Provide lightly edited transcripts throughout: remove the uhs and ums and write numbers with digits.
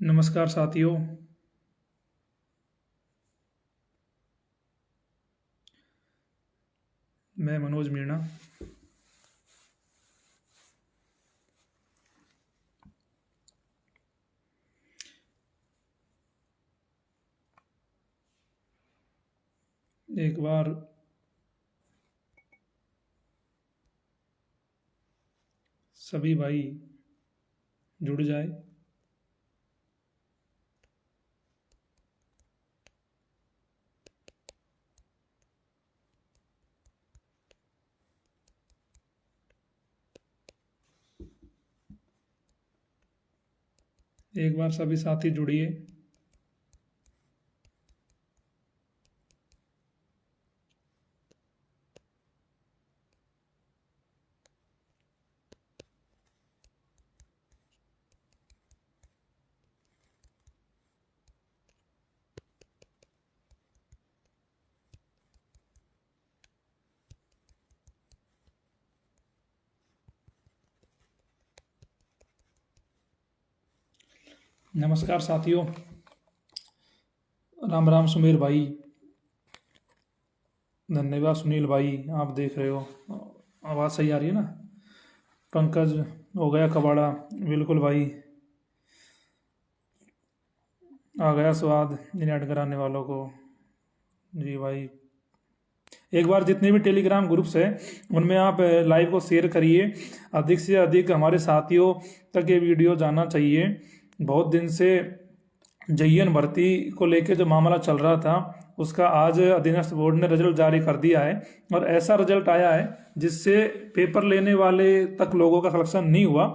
नमस्कार साथियों। मैं मनोज मीणा। एक बार सभी भाई जुड़ जाए। एक बार सभी साथी जुड़िए। नमस्कार साथियों। राम राम सुमेर भाई। धन्यवाद सुनील भाई। आप देख रहे हो आवाज़ सही आ रही है ना। पंकज हो गया कबाड़ा। बिल्कुल भाई, आ गया स्वाद इन ऐड कराने वालों को। जी भाई, एक बार जितने भी टेलीग्राम ग्रुप्स हैं उनमें आप लाइव को शेयर करिए। अधिक से अधिक हमारे साथियों तक ये वीडियो जाना चाहिए। बहुत दिन से JEN भर्ती को लेकर जो मामला चल रहा था उसका आज अधीनस्थ बोर्ड ने रिजल्ट जारी कर दिया है और ऐसा रिजल्ट आया है जिससे पेपर लेने वाले तक लोगों का सिलेक्शन नहीं हुआ।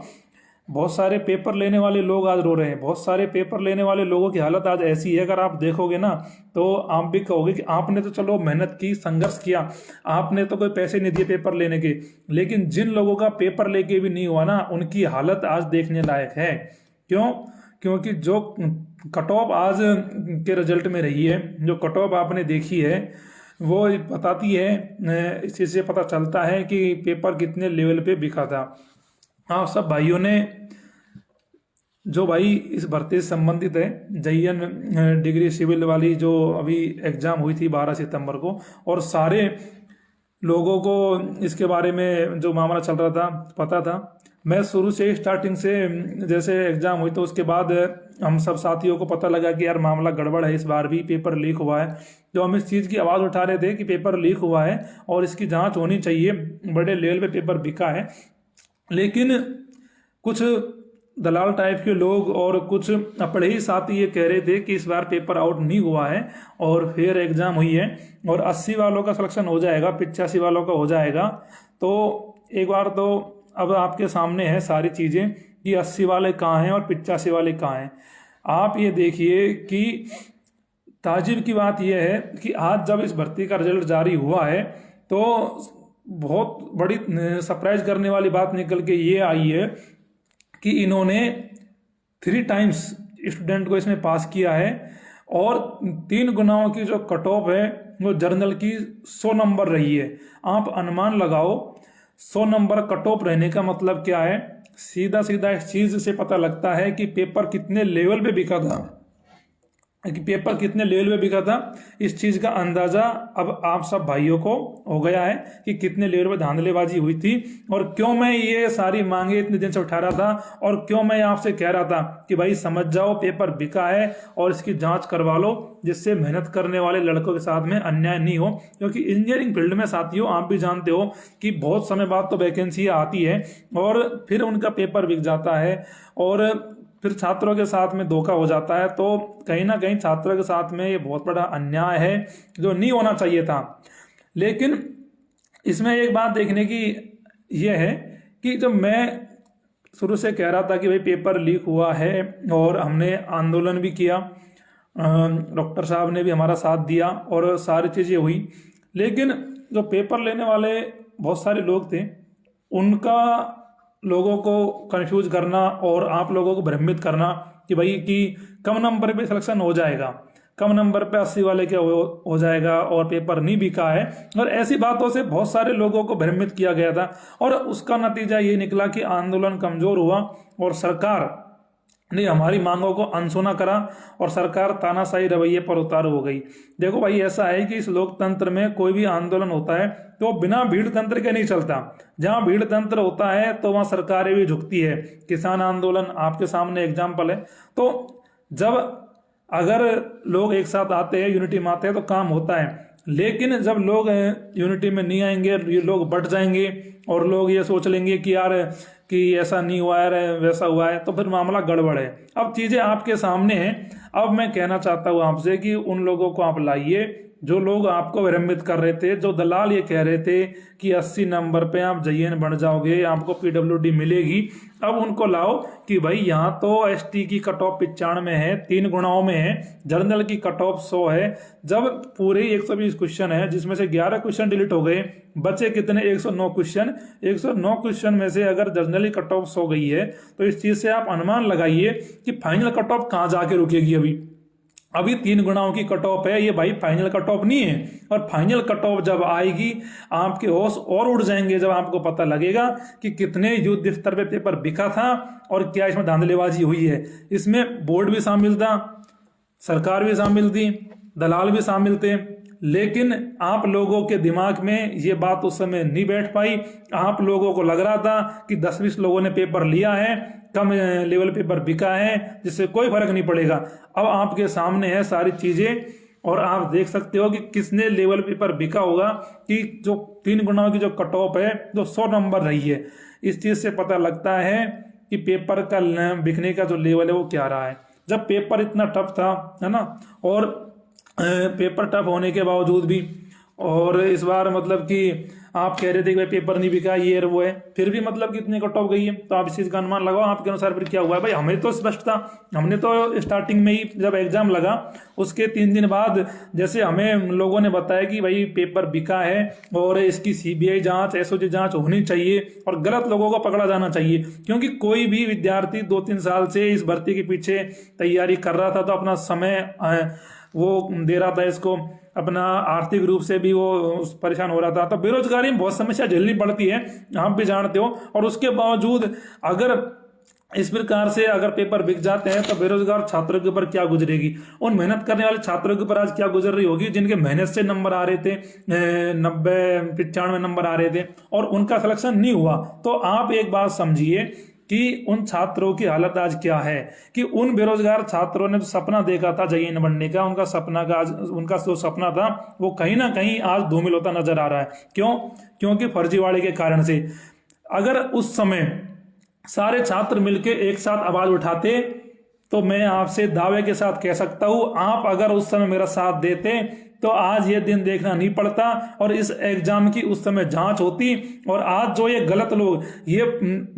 बहुत सारे पेपर लेने वाले लोग आज रो रहे हैं। बहुत सारे पेपर लेने वाले लोगों की हालत आज ऐसी है, अगर आप देखोगे ना तो आप भी कहोगे कि आपने तो चलो मेहनत की, संघर्ष किया, आपने तो कोई पैसे नहीं दिए पेपर लेने के, लेकिन जिन लोगों का पेपर लेके भी नहीं हुआ ना उनकी हालत आज देखने लायक है। क्यों? क्योंकि जो कट ऑफ आज के रिजल्ट में रही है, जो कट ऑफ आपने देखी है वो बताती है, इस चीज़ से पता चलता है कि पेपर कितने लेवल पे बिका था। हाँ, सब भाइयों ने जो भाई इस भर्ती से संबंधित है, JEN डिग्री सिविल वाली जो अभी एग्जाम हुई थी 12 सितंबर को, और सारे लोगों को इसके बारे में जो मामला चल रहा था पता था। मैं शुरू से स्टार्टिंग से जैसे एग्जाम हुई तो उसके बाद हम सब साथियों को पता लगा कि यार मामला गड़बड़ है, इस बार भी पेपर लीक हुआ है। तो हम इस चीज़ की आवाज़ उठा रहे थे कि पेपर लीक हुआ है और इसकी जांच होनी चाहिए, बड़े लेवल पे पेपर बिका है। लेकिन कुछ दलाल टाइप के लोग और कुछ अपने ही साथी ये कह रहे थे कि इस बार पेपर आउट नहीं हुआ है और फिर एग्जाम हुई है और 80 वालों का सिलेक्शन हो जाएगा, 85 वालों का हो जाएगा। तो एक बार तो अब आपके सामने है सारी चीज़ें कि 80 वाले कहाँ हैं और 85 वाले कहाँ हैं। आप ये देखिए कि ताजुब की बात यह है कि आज जब इस भर्ती का रिजल्ट जारी हुआ है तो बहुत बड़ी सरप्राइज करने वाली बात निकल के ये आई है कि इन्होंने 3 टाइम्स स्टूडेंट को इसमें पास किया है और 3 गुनाओं की जो कट ऑफ है वो जर्नल की 100 नंबर रही है। आप अनुमान लगाओ 100 नंबर कट ऑफ रहने का मतलब क्या है। सीधा सीधा इस चीज से पता लगता है कि पेपर कितने लेवल पे बिका था, कि पेपर कितने लेवल पे बिका था। इस चीज का अंदाजा अब आप सब भाइयों को हो गया है कि कितने लेवल पे धांधलेबाजी हुई थी और क्यों मैं ये सारी मांगे इतने दिन से उठा रहा था और क्यों मैं आपसे कह रहा था कि भाई समझ जाओ पेपर बिका है और इसकी जांच करवा लो, जिससे मेहनत करने वाले लड़कों के साथ में अन्याय नहीं हो। क्योंकि इंजीनियरिंग फील्ड में साथियों आप भी जानते हो कि बहुत समय बाद तो वैकेंसी आती है और फिर उनका पेपर बिक जाता है और फिर छात्रों के साथ में धोखा हो जाता है। तो कहीं ना कहीं छात्रों के साथ में ये बहुत बड़ा अन्याय है जो नहीं होना चाहिए था। लेकिन इसमें एक बात देखने की ये है कि जब मैं शुरू से कह रहा था कि भाई पेपर लीक हुआ है और हमने आंदोलन भी किया, डॉक्टर साहब ने भी हमारा साथ दिया और सारी चीज़ें हुई, लेकिन जो पेपर लेने वाले बहुत सारे लोग थे उनका लोगों को कंफ्यूज करना और आप लोगों को भ्रमित करना कि भाई कि कम नंबर पे सिलेक्शन हो जाएगा, कम नंबर पे 80 वाले क्या हो जाएगा और पेपर नहीं बिका है, और ऐसी बातों से बहुत सारे लोगों को भ्रमित किया गया था। और उसका नतीजा ये निकला कि आंदोलन कमजोर हुआ और सरकार ने हमारी मांगों को अनसुना करा और सरकार तानाशाही रवैये पर उतारू हो गई। देखो भाई, ऐसा है कि इस लोकतंत्र में कोई भी आंदोलन होता है तो बिना भीड़ तंत्र के नहीं चलता। जहां भीड़ तंत्र होता है तो वहां सरकारें भी झुकती है। किसान आंदोलन आपके सामने एग्जाम्पल है। तो जब अगर लोग एक साथ आते हैं, यूनिटी में आते हैं, तो काम होता है। लेकिन जब लोग यूनिटी में नहीं आएंगे, ये लोग बट जाएंगे और लोग ये सोच लेंगे कि यार कि ऐसा नहीं हुआ है, वैसा हुआ है, तो फिर मामला गड़बड़ है। अब चीजें आपके सामने हैं। अब मैं कहना चाहता हूं आपसे कि उन लोगों को आप लाइए जो लोग आपको विरमित कर रहे थे, जो दलाल ये कह रहे थे कि 80 नंबर पे आप JN बन जाओगे, आपको PWD मिलेगी। अब उनको लाओ कि भाई यहाँ तो ST की कट ऑफ 95 है, 3 गुणाओं में है, जनरल की कट ऑफ 100 है। जब पूरे 120 क्वेश्चन है जिसमें से 11 क्वेश्चन डिलीट हो गए, बचे कितने? 109 क्वेश्चन। 109 क्वेश्चन में से अगर जनरली कट ऑफ 100 गई है तो इस चीज से आप अनुमान लगाइए कि फाइनल कट ऑफ कहाँ जाके रुकेगी। अभी 3 गुणाओं की कट ऑफ है, ये भाई फाइनल कट ऑफ नहीं है। और फाइनल कट ऑफ जब आएगी आपके होश और उड़ जाएंगे जब आपको पता लगेगा कि कितने युद्ध स्तर पे पेपर बिका था और क्या इसमें धांधलेबाजी हुई है। इसमें बोर्ड भी शामिल था, सरकार भी शामिल थी, दलाल भी शामिल थे। लेकिन आप लोगों के दिमाग में ये बात उस समय नहीं बैठ पाई। आप लोगों को लग रहा था कि 10-20 लोगों ने पेपर लिया है, कम लेवल पेपर बिका है, जिससे कोई फर्क नहीं पड़ेगा। अब आपके सामने है सारी चीजें और आप देख सकते हो कि किसने लेवल पेपर बिका होगा कि जो 3 गुणाओं की जो कट ऑफ है जो 100 नंबर रही है। इस चीज से पता लगता है कि पेपर का बिकने का जो लेवल है वो क्या रहा है। जब पेपर इतना टफ था, है ना, और पेपर टफ होने के बावजूद भी, और इस बार मतलब कि आप कह रहे थे कि भाई पेपर नहीं बिका, ये है वो है, फिर भी मतलब कितने कट ऑफ गई है। तो आप इस चीज का अनुमान लगाओ आपके अनुसार फिर क्या हुआ है। भाई हमें तो स्पष्ट था, हमने तो स्टार्टिंग में ही जब एग्जाम लगा उसके 3 दिन बाद जैसे हमें लोगों ने बताया कि भाई पेपर बिका है और इसकी CBI जांच, SOG जांच होनी चाहिए और गलत लोगों को पकड़ा जाना चाहिए। क्योंकि कोई भी विद्यार्थी 2-3 साल से इस भर्ती के पीछे तैयारी कर रहा था, तो अपना समय वो दे रहा था, इसको अपना आर्थिक रूप से भी वो परेशान हो रहा था। तो बेरोजगारी में बहुत समस्या झेलनी पड़ती है, आप भी जानते हो। और उसके बावजूद अगर इस प्रकार से अगर पेपर बिक जाते हैं तो बेरोजगार छात्रों के ऊपर क्या गुजरेगी, उन मेहनत करने वाले छात्रों के ऊपर आज क्या गुजर रही होगी, जिनके मेहनत से नंबर आ रहे थे, 90-95 नंबर आ रहे थे और उनका सिलेक्शन नहीं हुआ। तो आप एक बात समझिए कि उन छात्रों की हालत आज क्या है, कि उन बेरोजगार छात्रों ने जो सपना देखा था JN बनने का, उनका सपना का आज, उनका जो सपना था वो कहीं ना कहीं आज धूमिल होता नजर आ रहा है। क्यों? क्योंकि फर्जीवाड़े के कारण से। अगर उस समय सारे छात्र मिलके एक साथ आवाज उठाते तो मैं आपसे दावे के साथ कह सकता हूं, आप अगर उस समय मेरा साथ देते तो आज ये दिन देखना नहीं पड़ता और इस एग्जाम की उस समय जांच होती। और आज जो ये गलत लोग, ये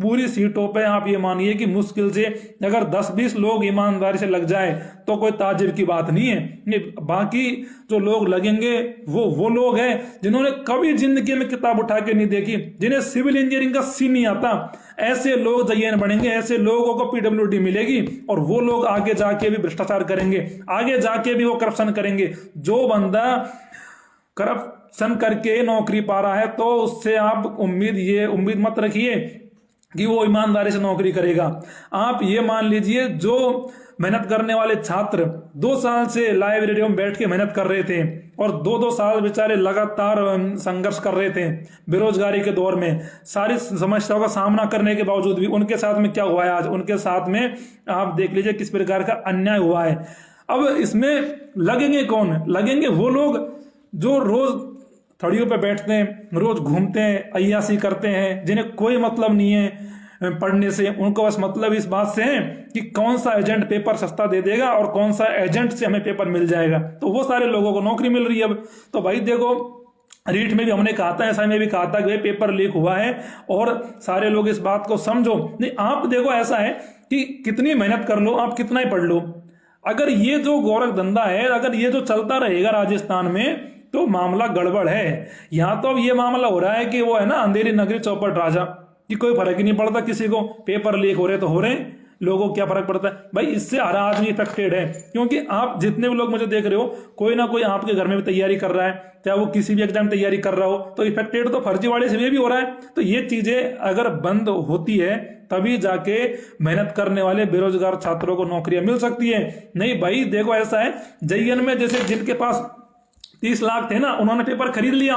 पूरी सीटों पे आप ये मानिए कि मुश्किल से अगर 10-20 लोग ईमानदारी से लग जाए तो कोई ताज्जुब की बात नहीं है। ये बाकी जो लोग लगेंगे वो लोग हैं जिन्होंने कभी जिंदगी में किताब उठा के नहीं देखी, जिन्हें सिविल इंजीनियरिंग का सी नहीं आता। ऐसे लोग JN बनेंगे, ऐसे लोगों को PWD मिलेगी और वो लोग आगे जाके भी भ्रष्टाचार करेंगे, आगे जाके भी वो करप्शन करेंगे। जो बंदा करप्शन करके नौकरी पा रहा है तो उससे आप उम्मीद मत रखिए कि वो ईमानदारी से नौकरी करेगा। आप ये मान लीजिए जो मेहनत करने वाले छात्र 2 साल से लाइब्रेरी में बैठ के मेहनत कर रहे थे और 2-2 साल बेचारे लगातार संघर्ष कर रहे थे बेरोजगारी के दौर में, सारी समस्याओं का सामना करने के बावजूद भी उनके साथ में क्या हुआ है आज, उनके साथ में आप देख लीजिए किस प्रकार का अन्याय हुआ है। अब इसमें लगेंगे कौन? लगेंगे वो लोग जो रोज थड़ियों पे बैठते हैं, रोज घूमते हैं, अय्यासी करते हैं, जिन्हें कोई मतलब नहीं है पढ़ने से। उनको बस मतलब इस बात से है कि कौन सा एजेंट पेपर सस्ता दे देगा और कौन सा एजेंट से हमें पेपर मिल जाएगा। तो वो सारे लोगों को नौकरी मिल रही है अब। तो भाई देखो, रीट में भी हमने कहा था, ऐसा में भी कहा था कि पेपर लीक हुआ है और सारे लोग इस बात को समझो। नहीं, आप देखो ऐसा है कि कितनी मेहनत कर लो, आप कितना ही पढ़ लो, अगर ये जो गोरख धंधा है, अगर ये जो चलता रहेगा राजस्थान में तो मामला गड़बड़ है। यहाँ तो अब ये मामला हो रहा है कि वो है ना, अंधेरी नगरी चौपट राजा, कि कोई फर्क ही नहीं पड़ता किसी को, पेपर लीक हो रहे तो हो रहे, लोगों को क्या फर्क पड़ता है भाई, इससे हर आदमी इफेक्टेड है। क्योंकि आप जितने भी लोग मुझे देख रहे हो, कोई ना कोई आपके घर में भी तैयारी कर रहा है, चाहे वो किसी भी एग्जाम तैयारी कर रहा हो, तो इफेक्टेड तो फर्जीवाड़े से भी हो रहा है। तो ये चीजें अगर बंद होती है तभी जाके मेहनत करने वाले बेरोजगार छात्रों को नौकरियां मिल सकती है। नहीं भाई देखो ऐसा है, JN में जैसे जिनके पास 30 लाख थे ना, उन्होंने पेपर खरीद लिया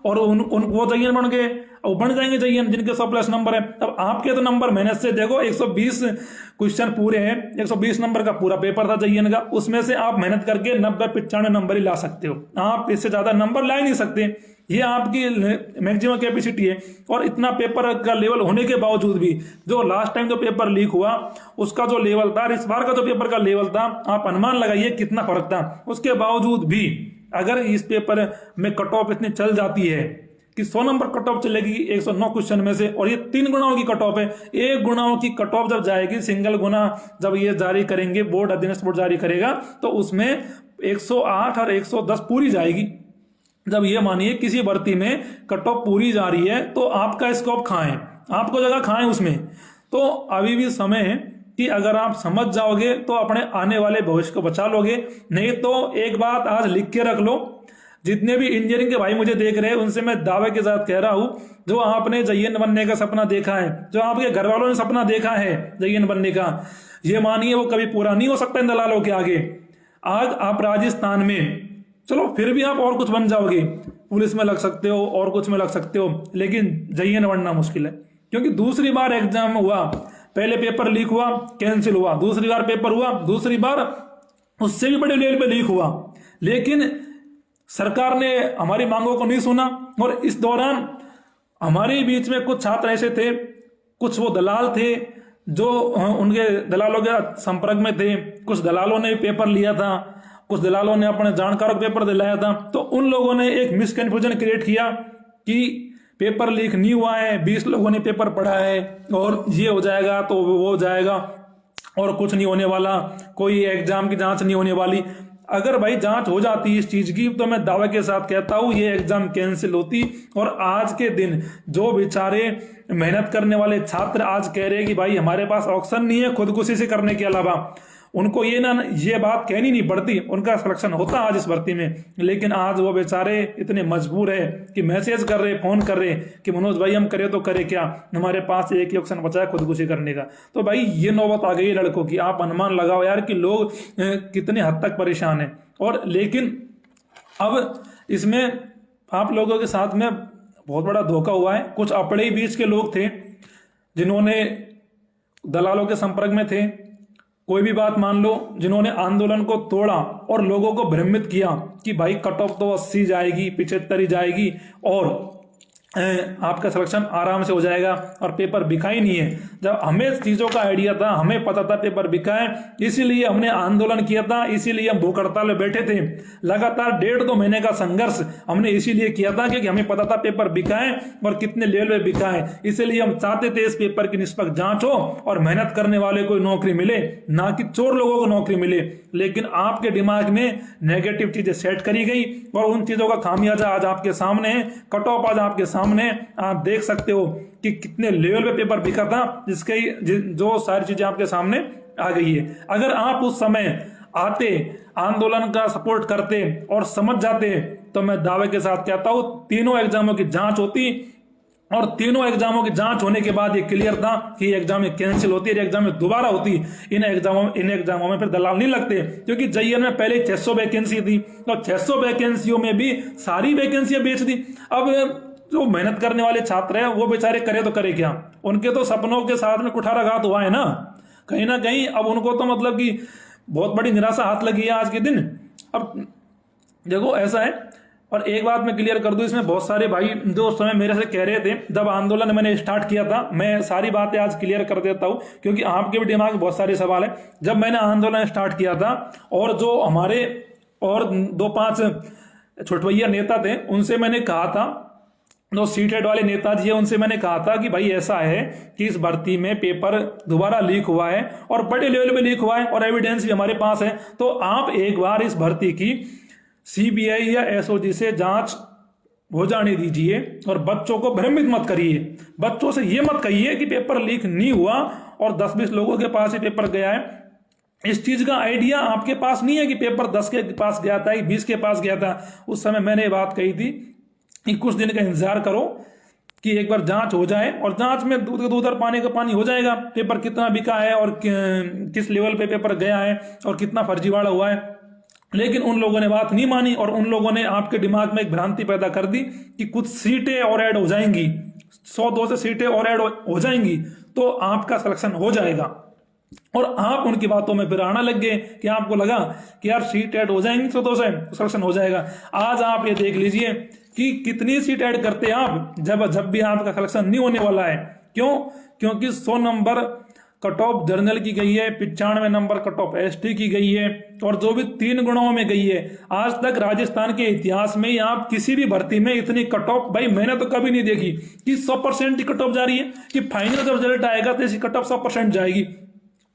और वो JN बन गए, और बन जाएंगे JN जिनके 100+ नंबर है। अब आपके तो नंबर मेहनत से देखो 120 क्वेश्चन पूरे हैं, 120 नंबर का पूरा पेपर था JN का, उसमें से आप मेहनत करके 90-95 नंबर ही ला सकते हो, आप इससे ज्यादा नंबर ला ही नहीं सकते। ये आपकी मैक्सिमम कैपेसिटी है। और इतना पेपर का लेवल होने के बावजूद भी जो लास्ट टाइम जो पेपर लीक हुआ उसका जो लेवल था, इस बार का जो पेपर का लेवल था, आप अनुमान लगाइए कितना फर्क था। उसके बावजूद भी अगर इस पेपर में कट ऑफ इतनी चल जाती है कि 100 नंबर कट ऑफ चलेगी 109 क्वेश्चन में से, और ये 3 गुणाओं की कट ऑफ है। 1 गुणाओं की कट ऑफ जब जाएगी, सिंगल गुना जब ये जारी करेंगे, बोर्ड अधीनस्थ बोर्ड जारी करेगा, तो उसमें 108 और 110 पूरी जाएगी। जब ये मानिए किसी भर्ती में कट ऑफ पूरी जा रही है तो आपका स्कोप कहाँ है, आपको जगह कहाँ है उसमें। तो अभी भी समय है कि अगर आप समझ जाओगे तो अपने आने वाले भविष्य को बचा लोगे। नहीं तो एक बात आज लिख के रख लो, जितने भी इंजीनियरिंग के भाई मुझे देख रहे हैं उनसे मैं दावे के साथ कह रहा हूं, जो आपने JN बनने का सपना देखा है, जो आपके घर वालों ने सपना देखा है JN बनने का, ये मानिए वो कभी पूरा नहीं हो सकता इन दलालों के आगे। आज आप राजस्थान में, चलो फिर भी आप और कुछ बन जाओगे, पुलिस में लग सकते हो और कुछ में लग सकते हो, लेकिन JN बनना मुश्किल है। क्योंकि दूसरी बार एग्जाम हुआ, पहले पेपर लीक हुआ, कैंसिल हुआ, दूसरी बार पेपर हुआ, दूसरी बार उससे भी बड़े लेवल पे लीक हुआ, लेकिन सरकार ने हमारी मांगों को नहीं सुना। और इस दौरान हमारे बीच में कुछ छात्र ऐसे थे, कुछ वो दलाल थे जो उनके दलालों के संपर्क में थे, कुछ दलालों ने पेपर लिया था, कुछ दलालों ने अपने जानकारों को पेपर दिलाया था। तो उन लोगों ने एक मिसकन्फ्यूजन क्रिएट किया कि पेपर लीक नहीं हुआ है, 20 लोगों ने पेपर पढ़ा है और ये हो जाएगा तो वो हो जाएगा और कुछ नहीं होने वाला, कोई एग्जाम की जांच नहीं होने वाली। अगर भाई जांच हो जाती इस चीज की तो मैं दावे के साथ कहता हूं ये एग्जाम कैंसिल होती। और आज के दिन जो बेचारे मेहनत करने वाले छात्र आज कह रहे हैं कि भाई हमारे पास ऑप्शन नहीं है खुदकुशी से करने के अलावा, उनको ये बात कहनी नहीं पड़ती, उनका सिलेक्शन होता आज इस भर्ती में। लेकिन आज वो बेचारे इतने मजबूर है कि मैसेज कर रहे, फोन कर रहे कि मनोज भाई हम करे तो करे क्या, हमारे पास एक ही ऑप्शन बचा है खुदकुशी करने का। तो भाई ये नौबत आ गई है लड़कों की। आप अनुमान लगाओ यार कि लोग कितने हद तक परेशान हैं। और लेकिन अब इसमें आप लोगों के साथ में बहुत बड़ा धोखा हुआ है। कुछ अपने ही बीच के लोग थे जिन्होंने दलालों के संपर्क में थे, कोई भी बात मान लो, जिन्होंने आंदोलन को तोड़ा और लोगों को भ्रमित किया कि भाई कट ऑफ तो 80 जाएगी, 75 ही जाएगी और आपका सिलेक्शन आराम से हो जाएगा, और पेपर बिका ही नहीं है। जब हमें चीजों का आइडिया था, हमें पता था पेपर बिका है, इसीलिए हमने आंदोलन किया था, इसीलिए हम भूख हड़ताल में बैठे थे। लगातार 1.5-2 महीने का संघर्ष हमने इसीलिए किया था क्योंकि हमें पता था पेपर बिका है और कितने लेवल पे बिका है। इसीलिए हम चाहते थे इस पेपर की निष्पक्ष जांच हो और मेहनत करने वाले को नौकरी मिले, ना कि चोर लोगों को नौकरी मिले। लेकिन आपके दिमाग में नेगेटिव चीजें सेट करी गई और उन चीजों का खामियाजा आज आपके सामने है। कट ऑफ आज आपके सामने आप देख सकते हो कि कितने लेवल पे पेपर बिका था, जो सारी चीजें आपके सामने आ गई है। अगर आप उस समय आते, आंदोलन का सपोर्ट करते और समझ जाते तो मैं दावे के साथ कहता हूं तीनों एग्जामों की जांच होती, और तीनों एग्जामों की जांच होने के बाद ये क्लियर था कि एग्जाम कैंसिल होती है, एग्जाम में दोबारा होती। इन एग्जामों में फिर दलाल नहीं लगते, क्योंकि JN में पहले 600 वैकेंसी थी, तो 600 वैकेंसियों में भी सारी वैकेंसियां बेच दी। अब जो मेहनत करने वाले छात्र हैं वो बेचारे करे तो करे क्या, उनके तो सपनों के साथ में कुठाराघात हुआ है ना कहीं। अब उनको तो मतलब कि बहुत बड़ी निराशा हाथ लगी है आज के दिन। अब देखो ऐसा है, और एक बात मैं क्लियर कर दूं, इसमें बहुत सारे भाई जो उस समय मेरे से कह रहे थे जब आंदोलन मैंने स्टार्ट किया था, मैं सारी बातें आज क्लियर कर देता हूं क्योंकि आपके भी दिमाग में बहुत सारे सवाल है। जब मैंने आंदोलन स्टार्ट किया था और जो हमारे और 2-5 छोटभैया नेता थे उनसे मैंने कहा था, जो सीटेड वाले नेताजी है उनसे मैंने कहा था कि भाई ऐसा है कि इस भर्ती में पेपर दोबारा लीक हुआ है और बड़े लेवल पे लीक हुआ है और एविडेंस भी हमारे पास है, तो आप एक बार इस भर्ती की CBI या SOG से जांच हो जाने दीजिए और बच्चों को भ्रमित मत करिए। बच्चों से ये मत कहिए कि पेपर लीक नहीं हुआ और 10-20 लोगों के पास ही पेपर गया है। इस चीज का आइडिया आपके पास नहीं है कि पेपर 10 के पास गया था, 20 के पास गया था। उस समय मैंने ये बात कही थी कि कुछ दिन का इंतजार करो कि एक बार जांच हो जाए, और जांच में दूध का दूध और पानी का पानी हो जाएगा। पेपर कितना बिका है और किस लेवल पे पेपर गया है और कितना फर्जीवाड़ा हुआ है। लेकिन उन लोगों ने बात नहीं मानी और उन लोगों ने आपके दिमाग में एक भ्रांति पैदा कर दी कि कुछ सीटें और ऐड हो जाएंगी, 100-200 सीटें और ऐड हो जाएंगी तो आपका सिलेक्शन हो जाएगा। और आप उनकी बातों में फिर आना लग गए कि आपको लगा कि यार सीट ऐड हो जाएंगी 100-200 तो सिलेक्शन हो जाएगा। आज आप ये देख लीजिए कि कितनी सीट ऐड करते हैं आप जब भी आपका सिलेक्शन नहीं होने वाला है। क्यों? क्योंकि 100 नंबर कट ऑफ जर्नल की गई है, 95 नंबर कट ऑफ एसटी की गई है, और जो भी 3 गुणाओं में गई है। आज तक राजस्थान के इतिहास में आप किसी भी भर्ती में इतनी कट ऑफ, भाई मैंने तो कभी नहीं देखी कि 100% की कट ऑफ जा रही है, कि फाइनल जब रिजल्ट आएगा तो इसकी कट ऑफ 100% जाएगी।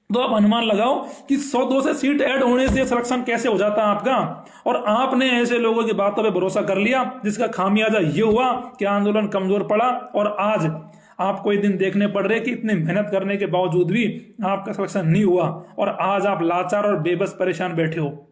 तो आप अनुमान लगाओ कि 100-200 सीट ऐड होने से सिलेक्शन कैसे हो जाता है आपका। और आपने ऐसे लोगों की बातों पे भरोसा कर लिया जिसका खामियाजा ये हुआ कि आंदोलन कमजोर पड़ा, और आज आपको ये दिन देखने पड़ रहे कि इतनी मेहनत करने के बावजूद भी आपका सिलेक्शन नहीं हुआ, और आज आप लाचार और बेबस परेशान बैठे हो।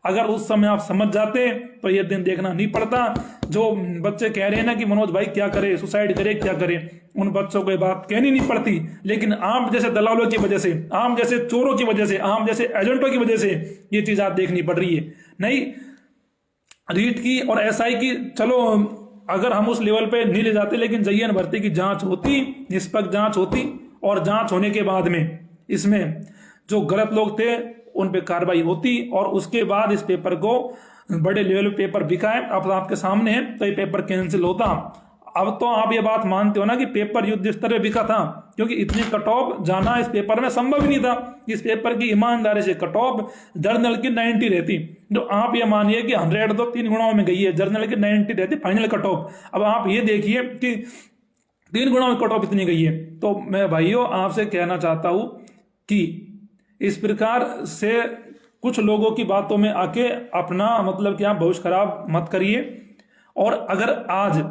अगर उस समय आप समझ जाते तो ये दिन देखना नहीं पड़ता। जो बच्चे कह रहे हैं ना कि मनोज भाई क्या करे, सुसाइड करे, क्या करे, उन बच्चों को ये बात कहनी नहीं पड़ती। लेकिन आप जैसे दलालों की वजह से, आप जैसे चोरों की वजह से, आप जैसे एजेंटों की वजह से ये चीज आप देखनी पड़ रही है। नहीं, रीट की और एसआई की चलो अगर हम उस लेवल पे नहीं ले जाते, लेकिन JN भर्ती की जांच होती, निष्पक्ष जांच होती, और जांच होने के बाद में इसमें जो गलत लोग थे उन पे कार्रवाई होती, और उसके बाद इस पेपर को बड़े लेवल पे पेपर बिका है, अब आपके सामने है, तो ये पेपर कैंसिल होता। अब तो आप ये बात मानते हो ना कि पेपर युद्ध स्तर पे बिका था, क्योंकि इतनी कट ऑफ जाना इस पेपर में संभव ही नहीं था। इस पेपर की ईमानदारी से कट ऑफ जर्नल की 90 रहती, जो आप ये मानिए कि 100 तो 3 गुणाओं में गई है, जर्नल की 90 रहती फाइनल कट ऑफ। अब आप ये देखिए कि 3 गुणाओं में कट ऑफ इतनी गई है। तो मैं भाइयों आपसे कहना चाहता हूं कि इस प्रकार से कुछ लोगों की बातों में आके अपना मतलब कि आप भविष्य खराब मत करिए। और अगर आज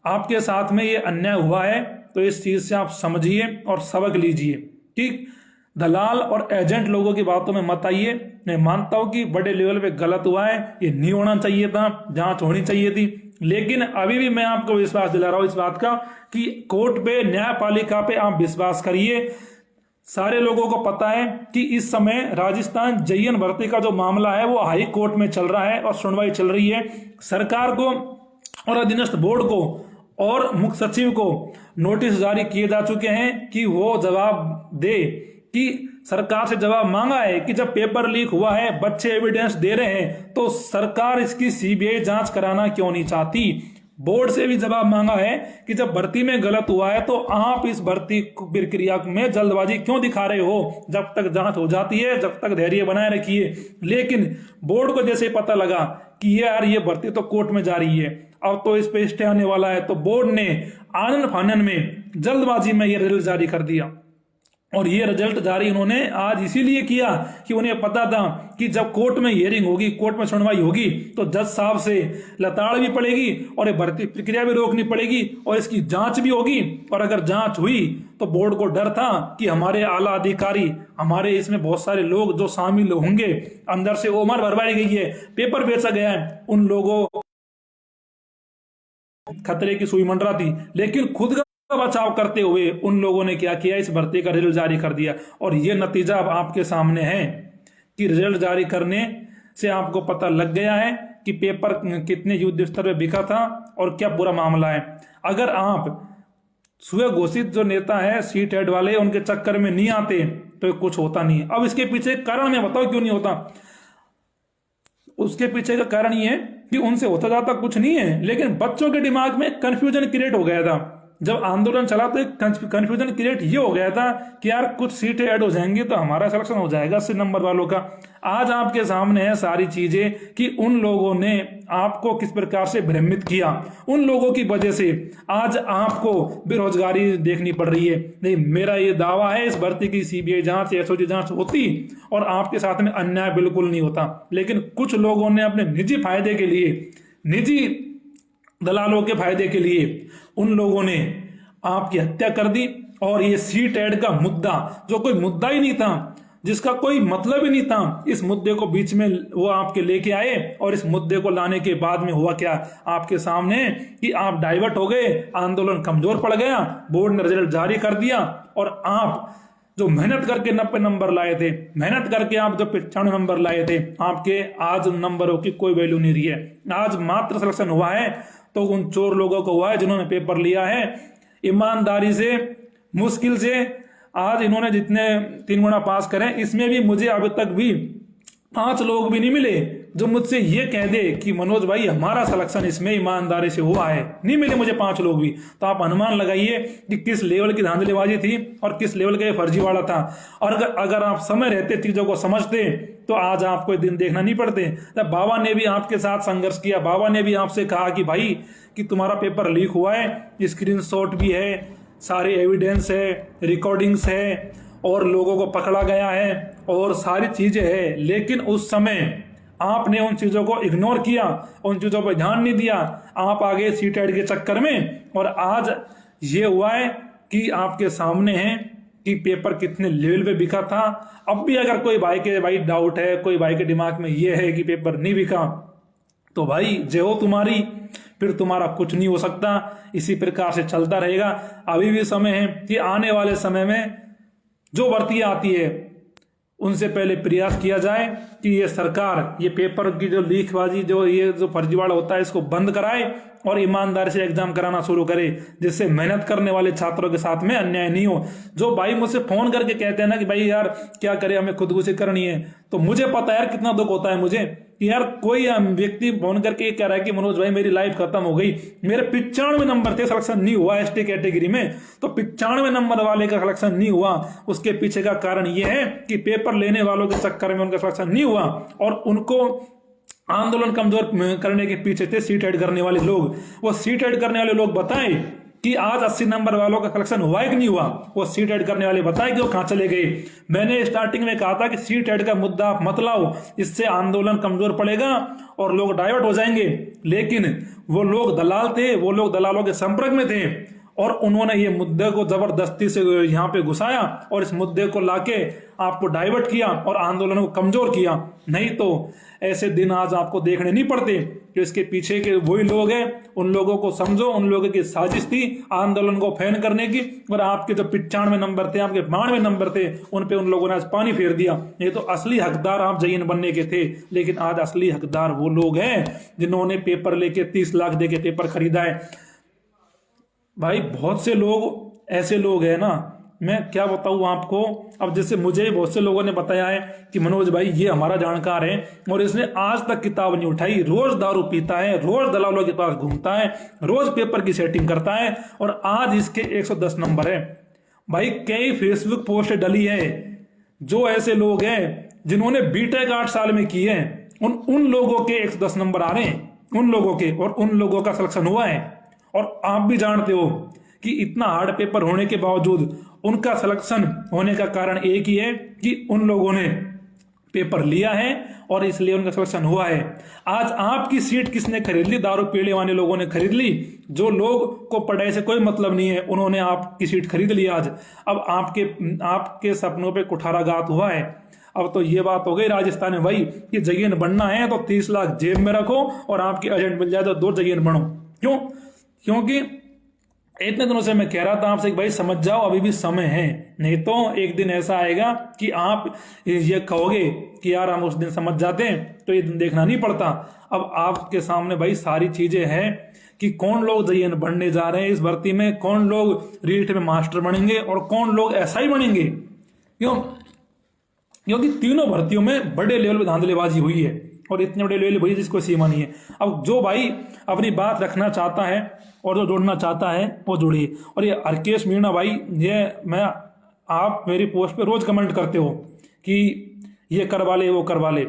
आपके साथ में ये अन्याय हुआ है तो इस चीज से आप समझिए और सबक लीजिए। ठीक, दलाल और एजेंट लोगों की बातों में मत आइए। मैं मानता हूं कि बड़े लेवल पे गलत हुआ है, ये नहीं होना चाहिए था, जांच होनी चाहिए थी। लेकिन अभी भी मैं आपको विश्वास दिला रहा हूं इस बात का कि कोर्ट पे, न्यायपालिका पे आप विश्वास करिए। सारे लोगों को पता है कि इस समय राजस्थान JN भर्ती का जो मामला है वो हाई कोर्ट में चल रहा है और सुनवाई चल रही है। सरकार को और अधीनस्थ बोर्ड को और मुख्य सचिव को नोटिस जारी किए जा चुके हैं कि वो जवाब दे कि सरकार से जवाब मांगा है कि जब पेपर लीक हुआ है, बच्चे एविडेंस दे रहे हैं, तो सरकार इसकी CBI जांच कराना क्यों नहीं चाहती। बोर्ड से भी जवाब मांगा है कि जब भर्ती में गलत हुआ है तो आप इस भर्ती प्रक्रिया में जल्दबाजी क्यों दिखा रहे हो। जब तक जांच हो जाती है जब तक धैर्य बनाए रखिए। लेकिन बोर्ड को जैसे पता लगा कि यार ये भर्ती तो कोर्ट में जा रही है, अब तो इस पे स्टे आने वाला है, तो बोर्ड ने आनन फानन में जल्दबाजी में ये रिजल्ट जारी कर दिया। और ये रिजल्ट जारी उन्होंने आज इसीलिए किया कि उन्हें पता था कि जब कोर्ट में हियरिंग होगी, कोर्ट में सुनवाई होगी, तो जज साहब से लताड़ भी पड़ेगी और ये भर्ती प्रक्रिया भी रोकनी पड़ेगी और इसकी जांच भी होगी। और अगर जांच हुई तो बोर्ड को डर था कि हमारे आला अधिकारी, हमारे इसमें बहुत सारे लोग जो शामिल होंगे, अंदर से उम्र भरवाई गई है, पेपर बेचा गया है, उन लोगों खतरे की सुई मंडरा थी। लेकिन खुद का बचाव करते हुए उन लोगों ने क्या किया, इस भर्ती का रिजल्ट जारी कर दिया। और ये नतीजा अब आपके सामने है कि रिजल्ट जारी करने से आपको पता लग गया है कि पेपर कितने युद्ध स्तर पे बिका था और क्या पूरा मामला है। अगर आप स्वयं घोषित जो नेता है सीट हेड वाले, उनके चक्कर में नहीं आते तो कुछ होता नहीं। अब इसके पीछे कारण मैं बताऊं क्यों नहीं होता। उसके पीछे का कारण ये है कि उनसे होता जाता कुछ नहीं है, लेकिन बच्चों के दिमाग में कंफ्यूजन क्रिएट हो गया था। जब आंदोलन चला तो कंफ्यूजन क्रिएट ये हो गया था कि यार कुछ सीटें ऐड हो जाएंगी तो हमारा सिलेक्शन हो जाएगा 80 नंबर वालों का। आज आपके सामने है सारी चीजें कि उन लोगों ने आपको किस प्रकार से भ्रमित किया। उन लोगों की वजह से आज आपको बेरोजगारी देखनी पड़ रही है। नहीं, मेरा ये दावा है इस भर्ती की CBI जांच, SOG जांच होती और आपके साथ में अन्याय बिल्कुल नहीं होता। लेकिन कुछ लोगों ने अपने निजी फायदे के लिए, निजी दलालों के फायदे के लिए उन लोगों ने आपकी हत्या कर दी। और ये सीटेट का मुद्दा, जो कोई मुद्दा ही नहीं था, जिसका कोई मतलब ही नहीं था, इस मुद्दे को बीच में वो आपके लेके आए। और इस मुद्दे को लाने के बाद में हुआ क्या आपके सामने कि आप डाइवर्ट हो गए, आंदोलन कमजोर पड़ गया, बोर्ड ने रिजल्ट जारी कर दिया। और आप जो मेहनत करके 90 नंबर लाए थे, मेहनत करके आप जो 95 नंबर लाए थे, आपके आज नंबरों की कोई वैल्यू नहीं रही है। आज मात्र सिलेक्शन हुआ है तो उन चोर लोगों को हुआ है जिन्होंने पेपर लिया है ईमानदारी से, मुश्किल से। आज इन्होंने जितने 3 गुना पास करें, इसमें भी मुझे अभी तक भी 5 लोग भी नहीं मिले जो मुझसे ये कह दे कि मनोज भाई हमारा सिलेक्शन इसमें ईमानदारी से हुआ है। नहीं मिले मुझे 5 लोग भी। तो आप अनुमान लगाइए कि किस लेवल की धांधलीबाजी थी और किस लेवल का ये फर्जीवाड़ा था। और अगर आप समय रहते चीजों को समझते तो आज आपको दिन देखना नहीं पड़ते। जब बाबा ने भी आपके साथ संघर्ष किया, बाबा ने भी आपसे कहा कि भाई कि तुम्हारा पेपर लीक हुआ है, स्क्रीनशॉट भी है, सारे एविडेंस है, रिकॉर्डिंग्स है और लोगों को पकड़ा गया है और सारी चीजें है, लेकिन उस समय आपने उन चीजों को इग्नोर किया, उन चीजों पर ध्यान नहीं दिया। आप आगे सीटेट के चक्कर में। और आज ये हुआ है कि आपके सामने है कि पेपर कितने लेवल पे बिका था। अब भी अगर कोई भाई डाउट है, कोई भाई के दिमाग में ये है कि पेपर नहीं बिका, तो भाई जय हो तुम्हारी, फिर तुम्हारा कुछ नहीं हो सकता। इसी प्रकार से चलता रहेगा। अभी भी समय है कि आने वाले समय में जो भर्तियां आती है उनसे पहले प्रयास किया जाए कि ये सरकार ये पेपर की जो लीकबाजी, जो ये जो फर्जीवाड़ा होता है, इसको बंद कराए और ईमानदारी से एग्जाम कराना शुरू करे, जिससे मेहनत करने वाले छात्रों के साथ में अन्याय नहीं हो। जो भाई मुझसे फोन करके कहते हैं ना कि भाई यार क्या करें, हमें खुदकुशी करनी है, तो मुझे पता है यार कितना दुख होता है मुझे कि यार कोई व्यक्ति फोन करके कह रहा है कि मनोज भाई मेरी लाइफ खत्म हो गई, मेरे 95 नंबर थे, सिलेक्शन नहीं हुआ एसटी कैटेगरी में, तो 95 नंबर वाले का सिलेक्शन नहीं हुआ। उसके पीछे का कारण यह है कि पेपर लेने वालों के चक्कर में उनका सिलेक्शन नहीं हुआ और उनको आंदोलन कमजोर करने के पीछे थे सीट ऐड करने वाले लोग। वो सीट ऐड करने वाले लोग बताएं कि आज 80 नंबर वालों का सिलेक्शन हुआ है कि नहीं हुआ। वो सीट ऐड करने वाले बताएं कि वो कहां चले गए। मैंने स्टार्टिंग में कहा था कि सीट ऐड का मुद्दा आप मत लाओ, इससे आंदोलन कमजोर पड़ेगा और लोग डाइवर्ट हो जाएंगे। लेकिन वो लोग दलाल थे, वो लोग दलालों के संपर्क में थे और उन्होंने ये मुद्दे को जबरदस्ती से यहाँ पे घुसाया और इस मुद्दे को लाके आपको डाइवर्ट किया और आंदोलन को कमजोर किया। नहीं तो ऐसे दिन आज आपको देखने नहीं पड़ते। जो इसके पीछे के वही लोग हैं, उन लोगों को समझो, उन लोगों की साजिश थी आंदोलन को फैन करने की। और आपके जो 95 नंबर थे, आपके 92 नंबर थे, उन पे उन लोगों ने आज पानी फेर दिया। ये तो असली हकदार आप जयन बनने के थे, लेकिन आज असली हकदार वो लोग हैं जिन्होंने पेपर लेके 30 लाख दे के पेपर खरीदा है। भाई बहुत से लोग ऐसे लोग हैं ना, मैं क्या बताऊं आपको। अब जैसे मुझे बहुत से लोगों ने बताया है कि मनोज भाई ये हमारा जानकार है और इसने आज तक किताब नहीं उठाई, रोज दारू पीता है, रोज दलालों के पास घूमता है, रोज पेपर की सेटिंग करता है और आज इसके 110 नंबर है। भाई कई फेसबुक पोस्ट डली है, जो ऐसे लोग हैं जिन्होंने बीटेक 8 साल में की है, उन लोगों के 110 नंबर आ रहे हैं, उन लोगों के, और उन लोगों का सिलेक्शन हुआ है। और आप भी जानते हो कि इतना हार्ड पेपर होने के बावजूद उनका सिलेक्शन होने का कारण एक ही है कि उन लोगों ने पेपर लिया है और इसलिए उनका सिलेक्शन हुआ है। आज आपकी सीट किसने खरीद ली? दारू पीने वाले लोगों ने खरीद ली। जो लोग को पढ़ाई से कोई मतलब नहीं है, उन्होंने आपकी सीट खरीद ली आज। अब आपके सपनों पे कुठाराघात हुआ है। अब तो ये बात हो गई राजस्थान में भाई कि जगीन बनना है तो 30 लाख जेब में रखो और आपकी एजेंट मिल जाए तो 2 जगीन बनो। क्यों? क्योंकि इतने दिनों से मैं कह रहा था आपसे कि भाई समझ जाओ, अभी भी समय है, नहीं तो एक दिन ऐसा आएगा कि आप ये कहोगे कि यार हम उस दिन समझ जाते हैं तो ये दिन देखना नहीं पड़ता। अब आपके सामने भाई सारी चीजें हैं कि कौन लोग जयन बनने जा रहे हैं इस भर्ती में, कौन लोग रीट में मास्टर बनेंगे और कौन लोग एसआई बनेंगे। क्योंकि तीनों भर्तियों में बड़े लेवल पे धांधलीबाजी हुई है और इतने बड़े लेवल हुई जिसको सीमा नहीं है। अब जो भाई अपनी बात रखना चाहता है और जो जुड़ना चाहता है वो जुड़िए। और ये हरकेश मीणा भाई, ये आप मेरी पोस्ट पे रोज कमेंट करते हो कि ये करवा ले वो करवा ले।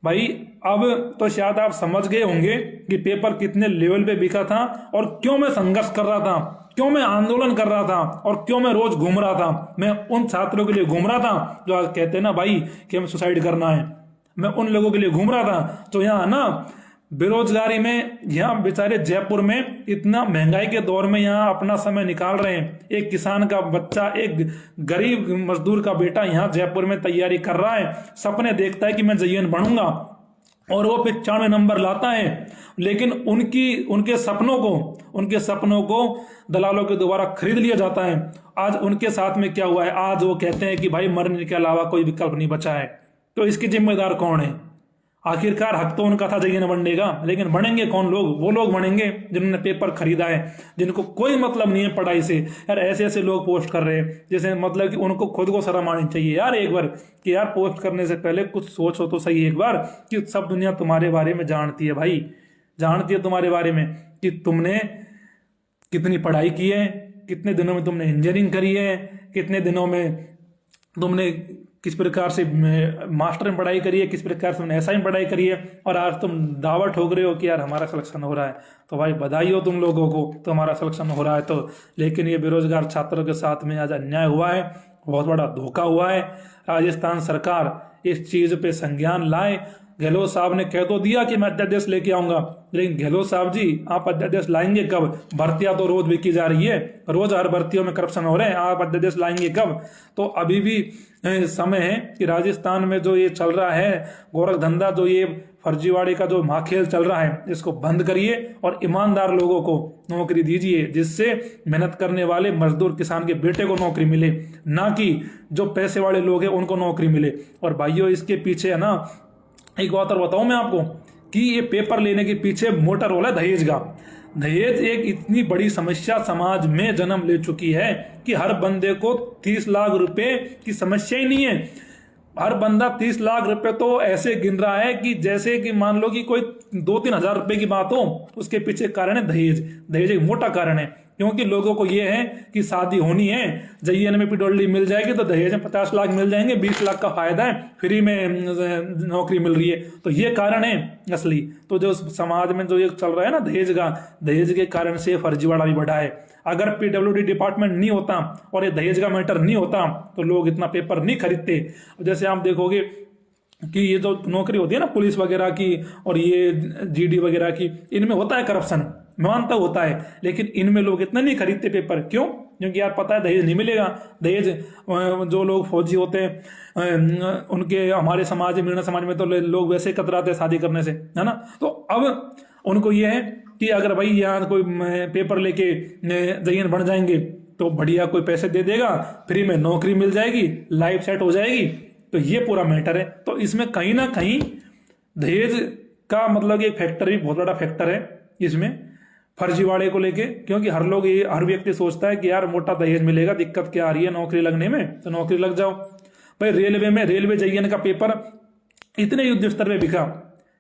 भाई अब तो शायद आप समझ गए होंगे कि पेपर कितने लेवल पे बिका था और क्यों मैं संघर्ष कर रहा था, क्यों मैं आंदोलन कर रहा था और क्यों मैं रोज घूम रहा था। मैं उन छात्रों के लिए घूम रहा था जो आज कहते हैं ना भाई कि हमें सुसाइड करना है। मैं उन लोगों के लिए घूम रहा था जो यहाँ ना बेरोजगारी में यहाँ बेचारे जयपुर में इतना महंगाई के दौर में यहाँ अपना समय निकाल रहे हैं। एक किसान का बच्चा, एक गरीब मजदूर का बेटा यहाँ जयपुर में तैयारी कर रहा है, सपने देखता है कि मैं जेईएन बनूंगा, और वो 95 नंबर लाता है, लेकिन उनके सपनों को दलालों के द्वारा खरीद लिया जाता है। आज उनके साथ में क्या हुआ है, आज वो कहते हैं कि भाई मरने के अलावा कोई विकल्प नहीं बचा है। तो इसकी जिम्मेदार कौन है? आखिरकार हक तो उनका था जेईएन बनने का, लेकिन बनेंगे कौन लोग? वो लोग बनेंगे जिन्होंने पेपर खरीदा है, जिनको कोई मतलब नहीं है पढ़ाई से। यार ऐसे ऐसे लोग पोस्ट कर रहे हैं जैसे मतलब कि उनको खुद को शर्म आनी चाहिए यार एक बार, कि यार पोस्ट करने से पहले कुछ सोचो तो सही एक बार, कि सब दुनिया तुम्हारे बारे में जानती है भाई, जानती है तुम्हारे बारे में कि तुमने कितनी पढ़ाई की है, कितने दिनों में तुमने इंजीनियरिंग करी है, कितने दिनों में तुमने किस प्रकार से मास्टर में पढ़ाई करी है, किस प्रकार से तुमने एसआई में पढ़ाई करी है, और आज तुम दावा ठोक रहे हो कि यार हमारा सिलेक्शन हो रहा है। तो भाई बधाई हो तुम लोगों को, तो हमारा सिलेक्शन हो रहा है तो। लेकिन ये बेरोजगार छात्रों के साथ में आज अन्याय हुआ है, बहुत बड़ा धोखा हुआ है। राजस्थान सरकार इस चीज पे संज्ञान लाए। गहलोत साहब ने कह तो दिया कि मैं अध्यादेश लेके आऊंगा, लेकिन गहलोत साहब जी आप अध्यादेश लाएंगे कब? भर्तियां तो रोज बिकी जा रही है, रोज हर भर्तियों में करप्शन हो रहे हैं, आप अध्यादेश लाएंगे कब? तो अभी भी समय है कि राजस्थान में जो ये चल रहा है गोरख धंधा, जो ये फर्जीवाड़े का जो माखेल चल रहा है, इसको बंद करिए और ईमानदार लोगों को नौकरी दीजिए, जिससे मेहनत करने वाले मजदूर किसान के बेटे को नौकरी मिले, ना कि जो पैसे वाले लोग हैं उनको नौकरी मिले। और भाइयों इसके पीछे है ना, एक बात और बताऊं मैं आपको कि ये पेपर लेने के पीछे मोटा रोल है दहेज का। दहेज एक इतनी बड़ी समस्या समाज में जन्म ले चुकी है कि हर बंदे को 30 लाख रुपए की समस्या ही नहीं है। हर बंदा 30 लाख रुपए तो ऐसे गिन रहा है कि जैसे कि मान लो कि कोई 2-3 हजार रुपए की बात हो। उसके पीछे कारण है दहेज। दहेज एक मोटा कारण है, क्योंकि लोगों को ये है कि शादी होनी है, जेईएन में पिडोली मिल जाएगी तो दहेज में 50 लाख मिल जाएंगे, 20 लाख का फायदा है, फ्री में नौकरी मिल रही है। तो ये कारण है असली। तो जो समाज में जो ये चल रहा है ना दहेज का, दहेज के कारण से फर्जीवाड़ा भी बढ़ा है। अगर पीडब्ल्यूडी डिपार्टमेंट नहीं होता और ये दहेज का मैटर नहीं होता तो लोग इतना पेपर नहीं खरीदते। जैसे आप देखोगे कि ये जो नौकरी होती है ना पुलिस वगैरह की और ये जीडी वगैरह की, इनमें होता है करप्शन, मानता होता है, लेकिन इनमें लोग इतना नहीं खरीदते पेपर। क्यों? क्योंकि यार पता है दहेज नहीं मिलेगा। दहेज जो लोग फौजी होते हैं उनके, हमारे समाज में, मीणा समाज में तो लोग वैसे कतराते हैं शादी करने से, है ना। तो अब उनको ये है कि अगर भाई यहाँ कोई पेपर लेके जेईएन बन जाएंगे तो बढ़िया कोई पैसे दे देगा, फ्री में नौकरी मिल जाएगी, लाइफ सेट हो जाएगी। तो ये पूरा मैटर है। तो इसमें कहीं ना कहीं दहेज का मतलब एक फैक्टर भी बहुत बड़ा फैक्टर है इसमें, फर्जीवाड़े को लेके। क्योंकि हर व्यक्ति सोचता है कि यार मोटा दहेज मिलेगा, दिक्कत क्या आ रही है नौकरी लगने में, तो नौकरी लग जाओ। भाई रेलवे जेईएन का पेपर इतने युद्ध स्तर पे बिका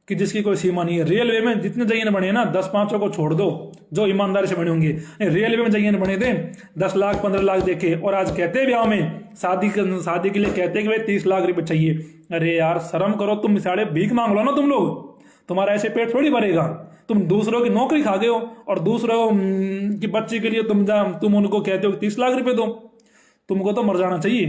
कि जिसकी कोई सीमा नहीं है। रेलवे में जितने जेईएन बने ना, 10-5 को छोड़ दो जो ईमानदारी से बने होंगे, रेलवे में जेईएन बने थे 10 लाख 15 लाख देखे, और आज कहते हैं ब्याह में शादी के लिए कहते हैं कि भाई 30 लाख रुपए चाहिए। अरे यार शर्म करो, तुम साढ़े भीख मांग लो ना तुम लोग, तुम्हारा ऐसे पेट थोड़ी भरेगा। तुम दूसरों की नौकरी खा गए हो और दूसरों की बच्चे के लिए तुम उनको कहते हो कि 30 लाख रुपए दो। तुमको तो मर जाना चाहिए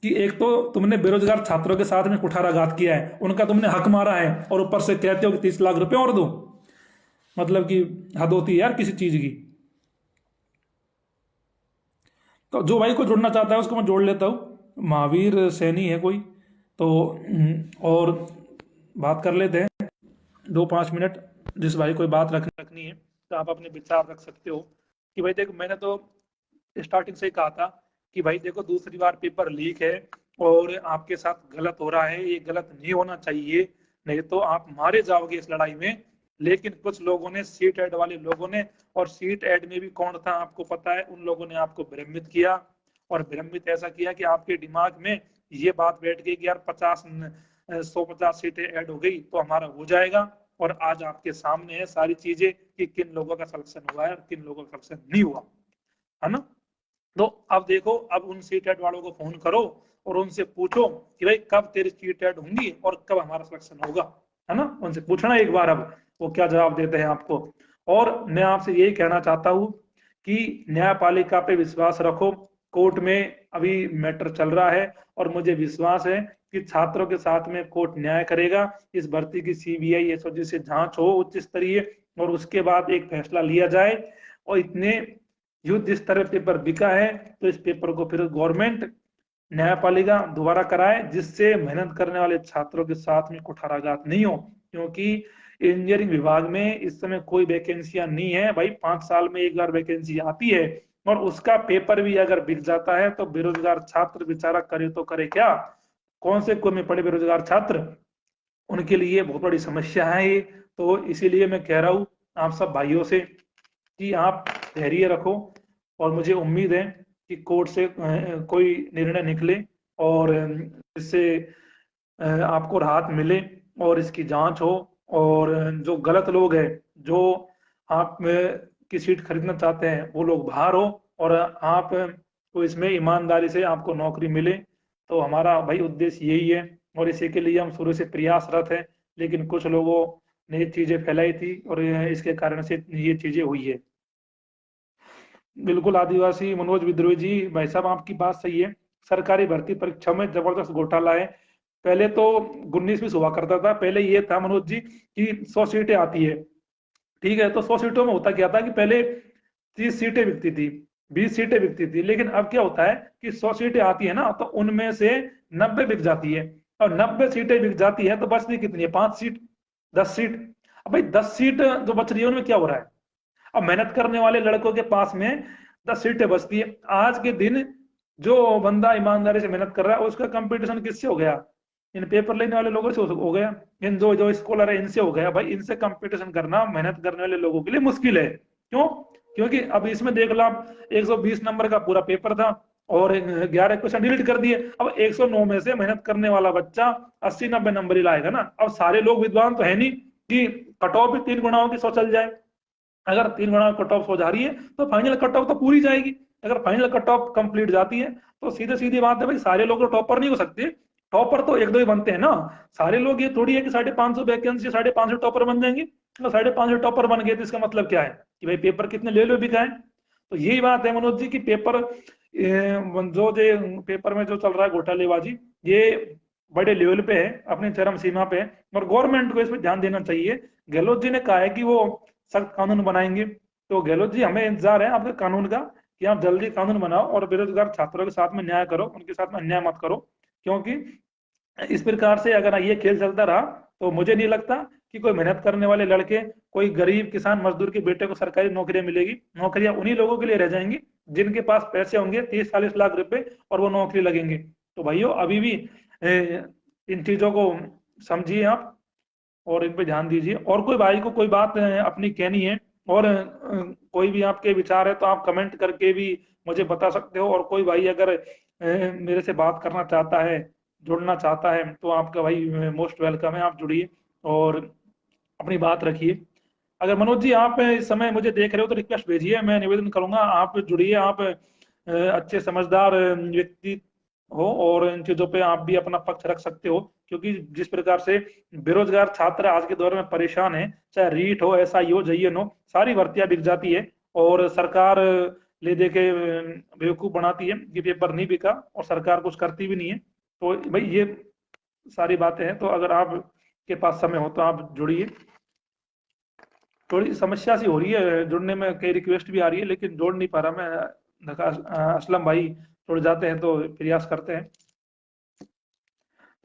कि एक तो तुमने बेरोजगार छात्रों के साथ में कुठाराघात किया है, उनका तुमने हक मारा है, और ऊपर से कहते हो कि 30 लाख रुपए और दो। मतलब कि हद होती है यार किसी चीज की। तो जो भाई को जुड़ना चाहता है उसको मैं जोड़ लेता हूँ। महावीर सैनी है कोई तो, और बात कर लेते हैं 2-5 मिनट। जिस भाई कोई बात रखनी है तो आप अपने विचार रख सकते हो कि भाई देखो, मैंने तो स्टार्टिंग से ही कहा था कि भाई देखो दूसरी बार पेपर लीक है और आपके साथ गलत हो रहा है, ये गलत नहीं होना चाहिए, नहीं तो आप मारे जाओगे इस लड़ाई में। लेकिन कुछ लोगों ने, सीट एड वाले लोगों ने, और सीट एड में भी कौन था आपको पता है, उन लोगों ने आपको भ्रमित किया। और भ्रमित ऐसा किया कि आपके दिमाग में ये बात बैठ गई कि यार 150 सीटें ऐड हो गई तो हमारा हो जाएगा। और आज आपके सामने है सारी चीजें कि किन लोगों का सिलेक्शन हुआ है और किन लोगों का सिलेक्शन नहीं हुआ, है ना। तो अब देखो, अब उन सीट एड वालों को फोन करो और उनसे पूछो कि भाई कब तेरी सीट एड होंगी और कब हमारा सिलेक्शन होगा, है ना। उनसे पूछना एक बार, अब वो क्या जवाब देते हैं आपको। और मैं आपसे यही कहना चाहता हूं कि न्यायपालिका पे विश्वास रखो। कोर्ट में अभी मैटर चल रहा है और मुझे विश्वास है कि छात्रों के साथ में कोर्ट न्याय करेगा, इस भर्ती की सीबीआई एसओजी से जांच हो उच्च स्तरीय, और उसके बाद एक फैसला लिया जाए। और इतने युद्ध स्तर पेपर बिका है तो इस पेपर को फिर गवर्नमेंट न्यायपालिका दोबारा कराए, जिससे मेहनत करने वाले छात्रों के साथ में कुठाराघात नहीं हो। क्योंकि इंजीनियरिंग विभाग में इस समय कोई वैकेंसियां नहीं है भाई, 5 साल में एक बार वैकेंसी आती है, और उसका पेपर भी अगर बिक जाता है तो बेरोजगार छात्र बेचारा करे तो करे क्या, कौन से कुएं में पड़े बेरोजगार छात्र, उनके लिए बहुत बड़ी समस्या है ये। तो इसीलिए मैं कह रहा हूँ आप सब भाइयों से कि आप धैर्य रखो, और मुझे उम्मीद है कि कोर्ट से कोई निर्णय निकले, और इससे आपको राहत मिले और इसकी जांच हो। और जो गलत लोग हैं, जो आप की सीट खरीदना चाहते हैं, वो लोग बाहर हो, और आप को इसमें ईमानदारी से आपको नौकरी मिले। तो हमारा भाई उद्देश्य यही है, और इसी के लिए हम शुरू से प्रयासरत हैं। लेकिन कुछ लोगों ने ये चीजें फैलाई थी, और इसके कारण से ये चीजें हुई है। बिल्कुल आदिवासी मनोज विद्रोही जी, भाई साहब आपकी बात सही है। सरकारी भर्ती परीक्षा में जबरदस्त घोटाला है। पहले तो 19-20 हुआ करता था, पहले ये था मनोज जी कि 100 सीटें आती है, ठीक है, तो 100 सीटों में होता क्या था कि पहले 30 सीटें बिकती थी, 20 सीटें बिकती थी। लेकिन अब क्या होता है कि 100 सीटें आती है ना, तो उनमें से 90 बिक जाती है, और 90 सीटें बिक जाती है तो बचती कितनी है, 5 सीट, 10 सीट। अब भाई 10 सीट जो बच रही है उनमें क्या हो रहा है, अब मेहनत करने वाले लड़कों के पास में 10 सीटें बचती है। आज के दिन जो बंदा ईमानदारी से मेहनत कर रहा है उसका कंपटीशन किससे हो गया, इन पेपर लेने वाले लोगों से हो गया, इन जो जो स्कॉलर है इनसे हो गया। भाई इनसे कंपटीशन करना मेहनत करने वाले लोगों के लिए मुश्किल है। क्यों? क्योंकि अब इसमें देख लो आप, 120 नंबर का पूरा पेपर था, और 11 क्वेश्चन डिलीट कर दिए। अब 109 में से मेहनत करने वाला बच्चा 80-90 नंबर ही लाएगा ना। अब सारे लोग विद्वान तो है नहीं कि कट ऑफ भी 3 गुणाओं की 100 चल जाए। अगर 3 गुना कट ऑफ हो जा रही है तो फाइनल कट ऑफ तो पूरी जाएगी। अगर फाइनल कट ऑफ कंप्लीट जाती है तो सीधे सीधी बात है भाई, सारे लोग तो टॉपर नहीं हो सकते, टॉपर तो एक दो ही बनते हैं ना। सारे लोग ये थोड़ी है कि 550 वैकेंसी 550 टॉपर बन जाएंगे। तो 550 टॉपर बन गए तो इसका मतलब क्या है कि भाई पेपर कितने ले लो बिका है। तो यही बात है मनोज जी की पेपर जो पेपर में जो चल रहा है घोटालेबाजी, ये बड़े लेवल पे है, अपनी चरम सीमा पे है, और गवर्नमेंट को इस पर ध्यान देना चाहिए। गहलोत जी ने कहा है कि वो सख्त कानून बनाएंगे, तो गहलोत जी हमें इंतजार है आपके कानून का, कि आप जल्दी कानून बनाओ और बेरोजगार छात्रों के साथ में न्याय करो, उनके साथ में अन्याय मत करो। क्योंकि इस प्रकार से अगर ये खेल चलता रहा तो मुझे नहीं लगता कि कोई मेहनत करने वाले लड़के, कोई गरीब किसान मजदूर के बेटे को सरकारी नौकरियां मिलेगी। नौकरियां उन्हीं लोगों के लिए रह जाएंगी जिनके पास पैसे होंगे 30-40 लाख रुपए, और वो नौकरी लगेंगे। तो भाइयों अभी भी इन चीजों को समझिए आप, और इन पे ध्यान दीजिए। और कोई भाई को कोई बात अपनी कहनी है, और कोई भी आपके विचार है तो आप कमेंट करके भी मुझे बता सकते हो। और कोई भाई अगर मेरे से बात करना चाहता है, जुड़ना चाहता है, तो आपका भाई मोस्ट वेलकम है, आप जुड़िए और अपनी बात रखिए। अगर मनोज जी आप इस समय मुझे देख रहे हो तो रिक्वेस्ट भेजिए, मैं निवेदन करूंगा आप जुड़िए। आप अच्छे समझदार व्यक्ति हो, और इन चीजों पे आप भी अपना पक्ष रख सकते हो। क्योंकि जिस प्रकार से बेरोजगार छात्र आज के दौर में परेशान है, चाहे रीट हो, एसआई हो, जेईएन हो, सारी भर्तियां बिक जाती है, और सरकार ले दे के बेवकूफ बनाती है कि पेपर नहीं बिका, और सरकार कुछ करती भी नहीं है। तो भाई ये सारी बातें हैं। तो अगर आप के पास समय हो तो आप जुड़िए। थोड़ी समस्या सी हो रही है जुड़ने में, कई रिक्वेस्ट भी आ रही है लेकिन जोड़ नहीं पा रहा मैं। असलम भाई जुड़ जाते हैं तो प्रयास करते हैं।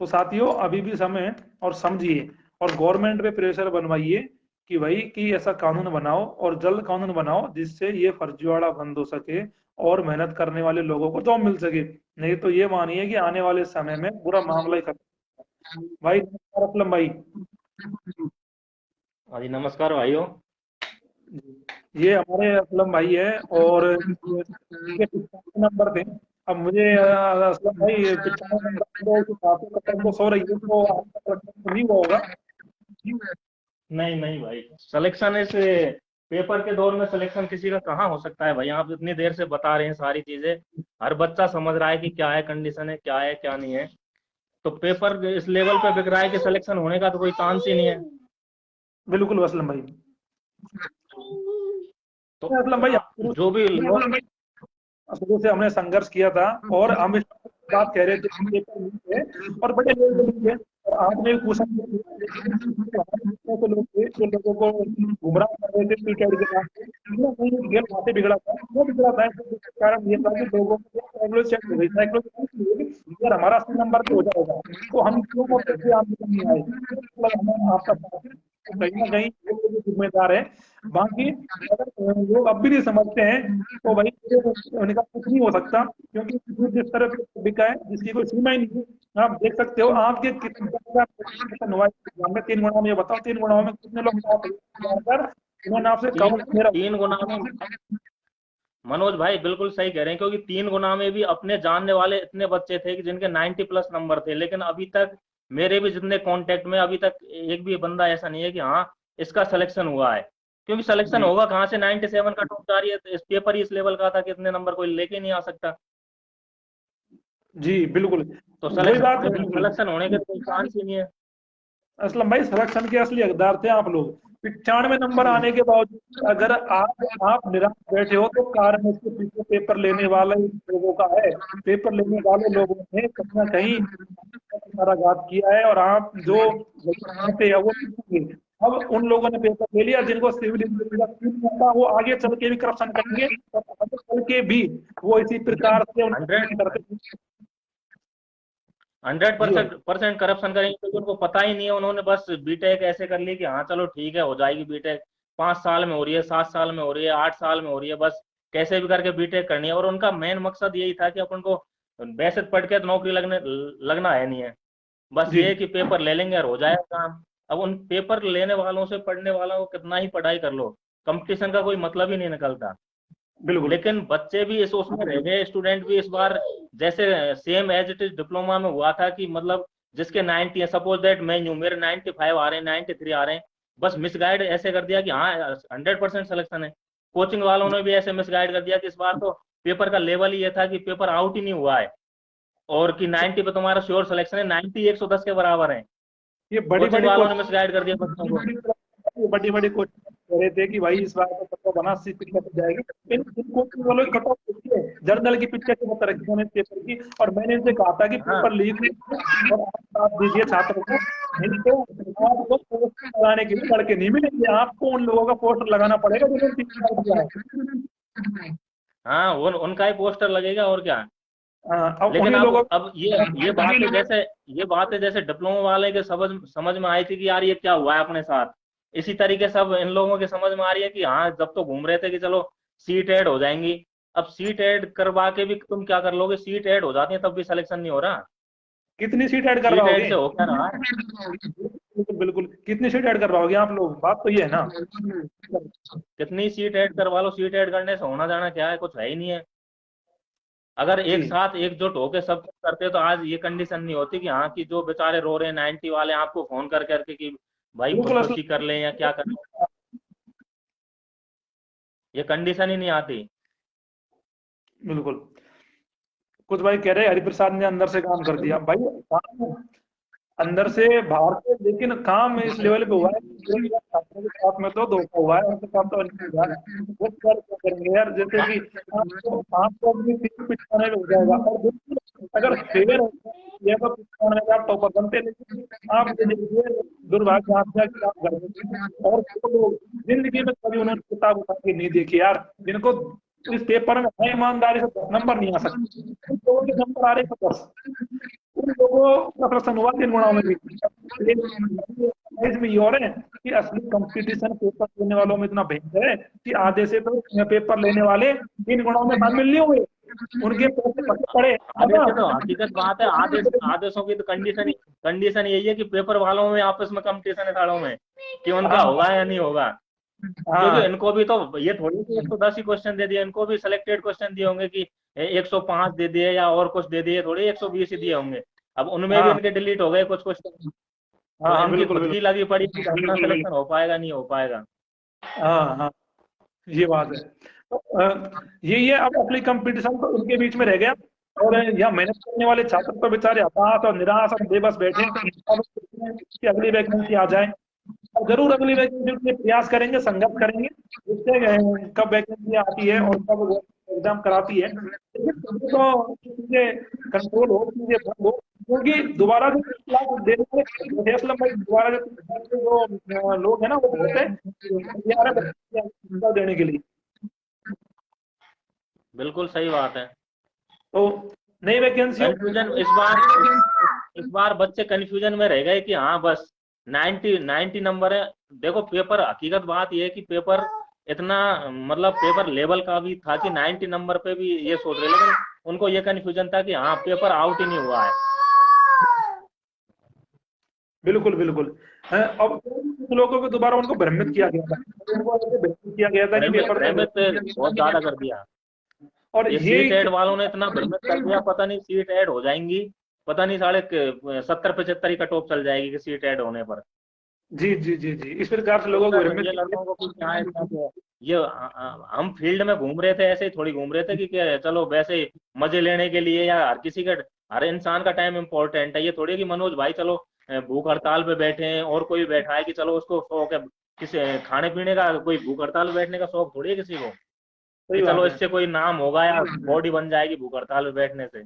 तो साथियों अभी भी समय है, और समझिए, और गवर्नमेंट पे प्रेशर बनवाइए कि भाई कि ऐसा कानून बनाओ, और जल्द कानून बनाओ जिससे ये फर्जीवाड़ा बंद हो सके, और मेहनत करने वाले लोगों को जॉब मिल सके। नहीं तो ये मानिए कि आने वाले समय में पूरा मामला ही खत्म। भाई नमस्कार असलम भाई। हाँ जी, नमस्कार भाइयों। ये हमारे असलम भाई है, और इनके 95 नंबर थे। अब मुझे असलम भाई 95 नंबर तो काफी कटअफ तो सो रही है, तो आपका कटअफ तो नहीं हुआ होगा। नहीं नहीं भाई, सिलेक्शन इस पेपर के दौर में सिलेक्शन किसी का कहाँ हो सकता है भाई। आप इतनी देर से बता रहे हैं सारी चीजें, हर बच्चा समझ रहा है कि क्या है कंडीशन है, क्या है क्या नहीं है। तो पेपर इस लेवल पे बिक रहा है कि सिलेक्शन होने का तो कोई चांस ही नहीं है। बिल्कुल असलम भाई। तो असलम भाई जो भी लोग, शुरू से हमने संघर्ष किया था, और हम बात कह रहे थे कि पेपर लीक है और बड़े लोग लीक है। और आपने भी पूछा तो लोग थे जो लोगों को गुमराह कर रहे थे प्रीटेड के नाम पे, कहीं ना कहीं गेम वहां से बिगड़ा था, वो बिगड़ा था इसका कारण ये था कि लोगों को साइकोलॉजी चेक हो गई, साइकोलॉजी यार हमारा 80 नंबर पे हो जाएगा तो हम क्यों और कैसे आम नहीं आए, मतलब हमें आपका साथ है। तो कहीं ना कहीं वो लोग भी जिम्मेदार है। बाकी अगर लोग अब भी नहीं समझते हैं तो भाई उनका कुछ नहीं हो सकता, क्योंकि दूध जिस तरह से बिका है जिसकी कोई सीमा ही नहीं है। आप देख सकते हो आपके कितने हुआ है एग्जाम में, 3 गुणाओं में, ये बताओ 3 गुणाओं में कितने लोग पास हुए? उन्होंने आपसे तीन कम मेरा तीन गुना में मनोज भाई बिल्कुल सही कह रहे हैं, क्योंकि 3 गुना में भी अपने जानने वाले इतने बच्चे थे कि जिनके 90+ नंबर थे, लेकिन अभी तक मेरे भी जितने कांटेक्ट में अभी तक एक भी बंदा ऐसा नहीं है कि हाँ इसका सिलेक्शन हुआ है। क्योंकि सिलेक्शन जी होगा कहाँ से, 97 का टॉप जा रही है, तो इस पेपर ही इस लेवल का था कि इतने नंबर कोई लेके नहीं आ सकता। जी बिल्कुल, तो वही बात है बिल्कुल। सिलेक्शन होने के कोई चांस ही नहीं है। असलम भाई सिलेक्शन के असली हकदार थे आप लोग। 95 नंबर आने के बावजूद अगर आप निराश बैठे हो तो कारण इसके पीछे पेपर लेने वाले लोगों का है। पेपर लेने वाले लोगों ने कहीं ना कहीं घात किया है और आप जो चाहते हैं वो सीखेंगे। अब उन लोगों ने पेपर ले लिया जिनको सिविल इंजीनियरिंग का फील्ड नहीं आता, वो आगे चल के भी करप्शन करेंगे और आगे चल के भी वो इसी प्रकार से हंड्रेड करते। हंड्रेड जी भाई। परसेंट करप्शन करेंगे, क्योंकि उनको पता ही नहीं है। उन्होंने बस बीटेक ऐसे कर ली कि हाँ चलो ठीक है हो जाएगी बीटेक, 5 साल में हो रही है, 7 साल में हो रही है, 8 साल में हो रही है, बस कैसे भी करके बीटेक करनी है। और उनका मेन मकसद यही था कि अपन को वैसे पढ़ के तो नौकरी लगना है नहीं है, बस जी ये है कि पेपर ले लेंगे और हो जाएगा काम। अब उन पेपर लेने वालों से पढ़ने वालों को कितना ही पढ़ाई कर लो, कंपटीशन का कोई मतलब ही नहीं निकलता। बिल्कुल। लेकिन बच्चे भी इस उसमें रह गए, स्टूडेंट भी इस बार जैसे same as it is diploma में हुआ था कि मतलब जिसके 90 है, सपोज दैट मैं हूँ, मेरे 95 आ रहे हैं, 93 आ रहे हैं, बस मिसगाइड ऐसे कर दिया कि हाँ 100% सिलेक्शन है। कोचिंग वालों ने भी ऐसे मिसगाइड कर दिया कि इस बार तो पेपर का लेवल ही ये था कि पेपर आउट ही नहीं हुआ है, और कि 90 पे तुम्हारा श्योर सिलेक्शन है, 90 110 के बराबर है। ये बड़ी कोचिंग बड़ी वालों ने मिसगाइड कर दिया बच्चों को। बड़ी बड़ी कोचिंग कह रहे थे कि भाई इस बार तो कट ऑफ बना 80 जाएगी। इन इन कोचिंग वालों की कट ऑफ होती है जर्नल की पिक्चर की तरह रखी है पेपर की। और मैंने इनसे कहा था कि हाँ पेपर लीक और आप साथ दीजिए छात्रों को, नहीं तो आपको पोस्टर लगाने के लिए लड़के नहीं मिलेंगे, आपको उन लोगों का पोस्टर लगाना पड़ेगा जिन्होंने 3 साल दिया है। हाँ, उनका ही पोस्टर लगेगा और क्या। हाँ, अब लेकिन उन्हीं लोगों अब ये बात है जैसे डिप्लोमा वाले के समझ समझ में आई थी कि यार ये क्या हुआ है अपने साथ, इसी तरीके से अब इन लोगों के समझ में आ रही है कि हाँ जब तो घूम रहे थे कि चलो सीट ऐड हो जाएंगी, अब सीट ऐड करवा के भी तुम क्या कर लोगे, सीट ऐड हो जाती है तब भी सिलेक्शन नहीं हो रहा। कितनी सीट ऐड सीट ऐड करवाओगे? से हो क्या रहा है। बिल्कुल बिल्कुल, कितनी सीट ऐड करवाओगे आप लोग, बात तो ये है ना। कितनी सीट ऐड करवा लो, सीट ऐड करने से होना जाना क्या है, कुछ है ही नहीं है। अगर जी एक साथ एकजुट होके सब कुछ करते तो आज ये कंडीशन नहीं होती कि हाँ कि जो बेचारे रो रहे हैं 90 वाले आपको फोन कर करके कि भाई बिल्कुल खुदकुशी असल कर लें या क्या करें, ये कंडीशन ही नहीं आती। बिल्कुल। कुछ भाई कह रहे हैं हरिप्रसाद ने अंदर से काम कर दिया, भाई काम अंदर से बाहर से, लेकिन काम इस लेवल पे हुआ है कि एक छात्रों के साथ में तो धोखा हुआ है, उनके साथ तो नहीं हुआ है। वो क्या करेंगे यार, जैसे कि आपको अपनी सीट पिछाने में हो जाएगा और बिल्कुल अगर फेयर ये तो पिछाने में आप टॉपर बनते, लेकिन आप ये देखिए दुर्भाग्य आपका कि आप घर में और वो लोग जिंदगी में कभी उन्होंने किताब उठा के नहीं देखी यार, जिनको इस पेपर में है ईमानदारी से 10 नंबर नहीं आ सकते, उन लोगों के नंबर आ रहे हैं 10। उन लोगों का प्रश्न हुआ 3 गुणाओं में भी। इसमें ये हो रहे हैं कि असली कंपटीशन पेपर लेने वालों में इतना भयंकर है कि आधे से तो पेपर लेने वाले 3 गुणाओं में शामिल नहीं हुए, उनके पैसे फटे पड़े है आधे ना। से तो हकीकत बात है, आदेशों की तो कंडीशन यही है कि पेपर वालों में आपस में कंपटीशन है सालों में कि उनका हाँ होगा या नहीं होगा। क्योंकि हाँ इनको भी तो ये थोड़ी कि 110 ही क्वेश्चन दे दिए, इनको भी सिलेक्टेड क्वेश्चन दिए होंगे कि 105 दे दिए या और कुछ दे दिए, थोड़ी 120 ही दिए होंगे। अब उनमें भी हाँ इनके डिलीट हो गए कुछ क्वेश्चन, हाँ तो हाँ इनकी बिल्कुल खुद बिल्कुल। की लगी पड़ी कि अपना सिलेक्शन हो पाएगा नहीं हो पाएगा। हाँ हाँ ये बात है। तो यही है, अब असली कंपटीशन तो उनके बीच में रह गया। और यहाँ मेहनत करने वाले छात्र तो बेचारे हताश और निराश और बेबस बैठे हैं। अब सोचते हैं कि अगली वैकेंसी आ जाए, और जरूर अगली वैकेंसी के लिए प्रयास करेंगे, संघर्ष करेंगे, देखते हैं कब वैकेंसी आती है और कब वो एग्जाम कराती है, लेकिन तो चीजें कंट्रोल हो, चीजें बंद हो, क्योंकि दोबारा जो 30 लाख देने वाले असलम भाई, दोबारा जो 30 लाख के जो लोग हैं ना, वो बहुत है तैयार है बच्चे देने के लिए। बिल्कुल सही बात है। तो नई वैकेंसी कंफ्यूजन इस बार बच्चे कंफ्यूजन में रह गए कि हाँ बस 90 नंबर है। देखो पेपर, हकीकत बात यह है कि पेपर इतना, मतलब पेपर लेवल का भी था कि 90 नंबर पे भी ये सोच रहे, लेकिन उनको ये कंफ्यूजन था कि हाँ पेपर आउट ही नहीं हुआ है। बिल्कुल बिल्कुल। अब कुछ लोगों को दोबारा उनको भ्रमित किया गया था, उनको ऐसे भ्रमित किया गया था कि पेपर भ्रमित बहुत ज्यादा कर दिया। और ये ये सीट ऐड वालों ने इतना भ्रमित कर दिया, पता नहीं सीट ऐड हो जाएंगी, पता नहीं 70-75 ही कट ऑफ चल जाएगी कि सीट ऐड होने पर। जी जी जी जी, इस प्रकार से लोगों को भ्रमित ये लड़कों को कुछ क्या है ये हम फील्ड में घूम रहे थे, ऐसे ही थोड़ी घूम रहे थे कि क्या चलो वैसे ही मजे लेने के लिए, या हर किसी का, हर इंसान का टाइम इम्पोर्टेंट है। ये थोड़ी है कि मनोज भाई चलो भूख हड़ताल पे बैठे हैं और कोई बैठा है कि चलो उसको शौक है किसी खाने पीने का, कोई भूख हड़ताल पे बैठने का शौक थोड़ी है किसी को सही कि बात चलो है। इससे कोई नाम होगा या बॉडी बन जाएगी भूख हड़ताल पे बैठने से।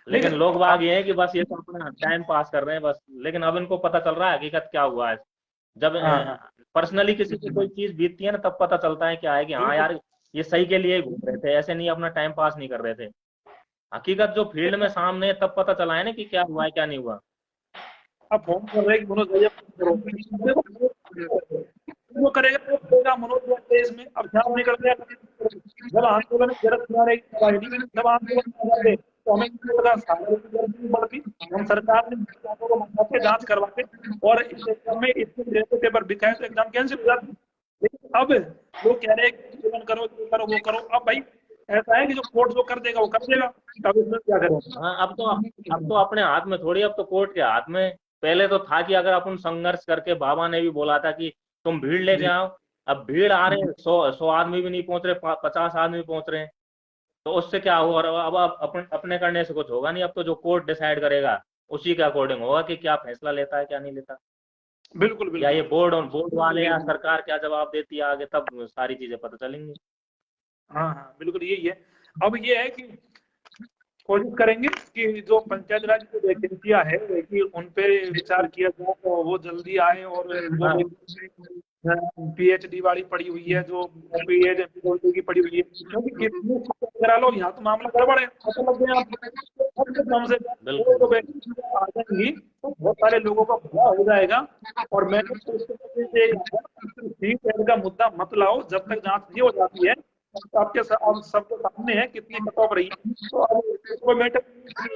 लेकिन लेकिन लोग बाग ये है कि बस ये तो अपना टाइम पास कर रहे हैं बस। लेकिन अब इनको पता चल रहा है हकीकत क्या हुआ है। जब हाँ हाँ पर्सनली किसी की कोई चीज बीतती है ना, तब पता चलता है क्या है कि हाँ बिल्कुल। यार ये सही के लिए ही घूम रहे थे, ऐसे नहीं अपना टाइम पास नहीं कर रहे थे। हकीकत जो फील्ड में सामने है तब पता चला है ना कि क्या हुआ है क्या नहीं हुआ। आप फोन कर रहे हैं कि मनोज भैया फोन करो, देखो वो करेगा तो करेगा मनोज भैया इसमें, अब ध्यान नहीं करते हैं। जब आंदोलन में जरूरत ना रहेगी तब आएगी, जब आंदोलन में आ जाते तो हमें किसी प्रकार सहायता की जरूरत नहीं पड़ती। हम सरकार ने बातों को मंगा के जांच करवाते और इस एग्जाम में इतने जैसे पेपर बिकाए तो एग्जाम कैंसिल हो जाती। लेकिन अब लोग कह रहे हैं कि आंदोलन करो, ये करो, वो करो। अब भाई ऐसा है कि जो कोर्ट जो कर देगा वो कर देगा, अब इसमें क्या करें। हाँ अब तो अपने हाथ में थोड़ी, अब तो कोर्ट के हाथ में। पहले तो था कि अगर अपन संघर्ष करके, बाबा ने भी बोला था कि तुम भीड़ लेके जी आओ। अब भीड़ आ रहे हैं, 100 आदमी भी नहीं पहुंच रहे, 50 आदमी पहुंच रहे हैं। तो उससे क्या हुआ, और अब अपने करने से कुछ होगा नहीं। अब तो जो कोर्ट डिसाइड करेगा उसी के अकॉर्डिंग होगा कि क्या फैसला लेता है क्या नहीं लेता। बिल्कुल या बिल्कुल। ये बोर्ड वाले या सरकार क्या जवाब देती है आगे, तब सारी चीजें पता चलेंगी। हाँ हाँ बिल्कुल यही है। अब ये है कि कोशिश करेंगे कि जो पंचायत राज की वैकेंसियां है कि उन पे विचार किया जाए तो वो जल्दी आए। और जो हाँ पीएचडी वाली पड़ी हुई है, जो पीएचडी की पड़ी हुई है, क्योंकि कितने करा लो, यहाँ तो मामला गड़बड़ है, पता लग गया कम से कम बिल्कुल। तो वैकेंसियां आ जाएंगी तो बहुत सारे लोगों का भला हो जाएगा। और मैंने तो सीट ऐड का मुद्दा मत लाओ जब तक जांच नहीं हो जाती है। अब सबके सामने है कितनी कट ऑफ रही है। तो अब कोई मैटर,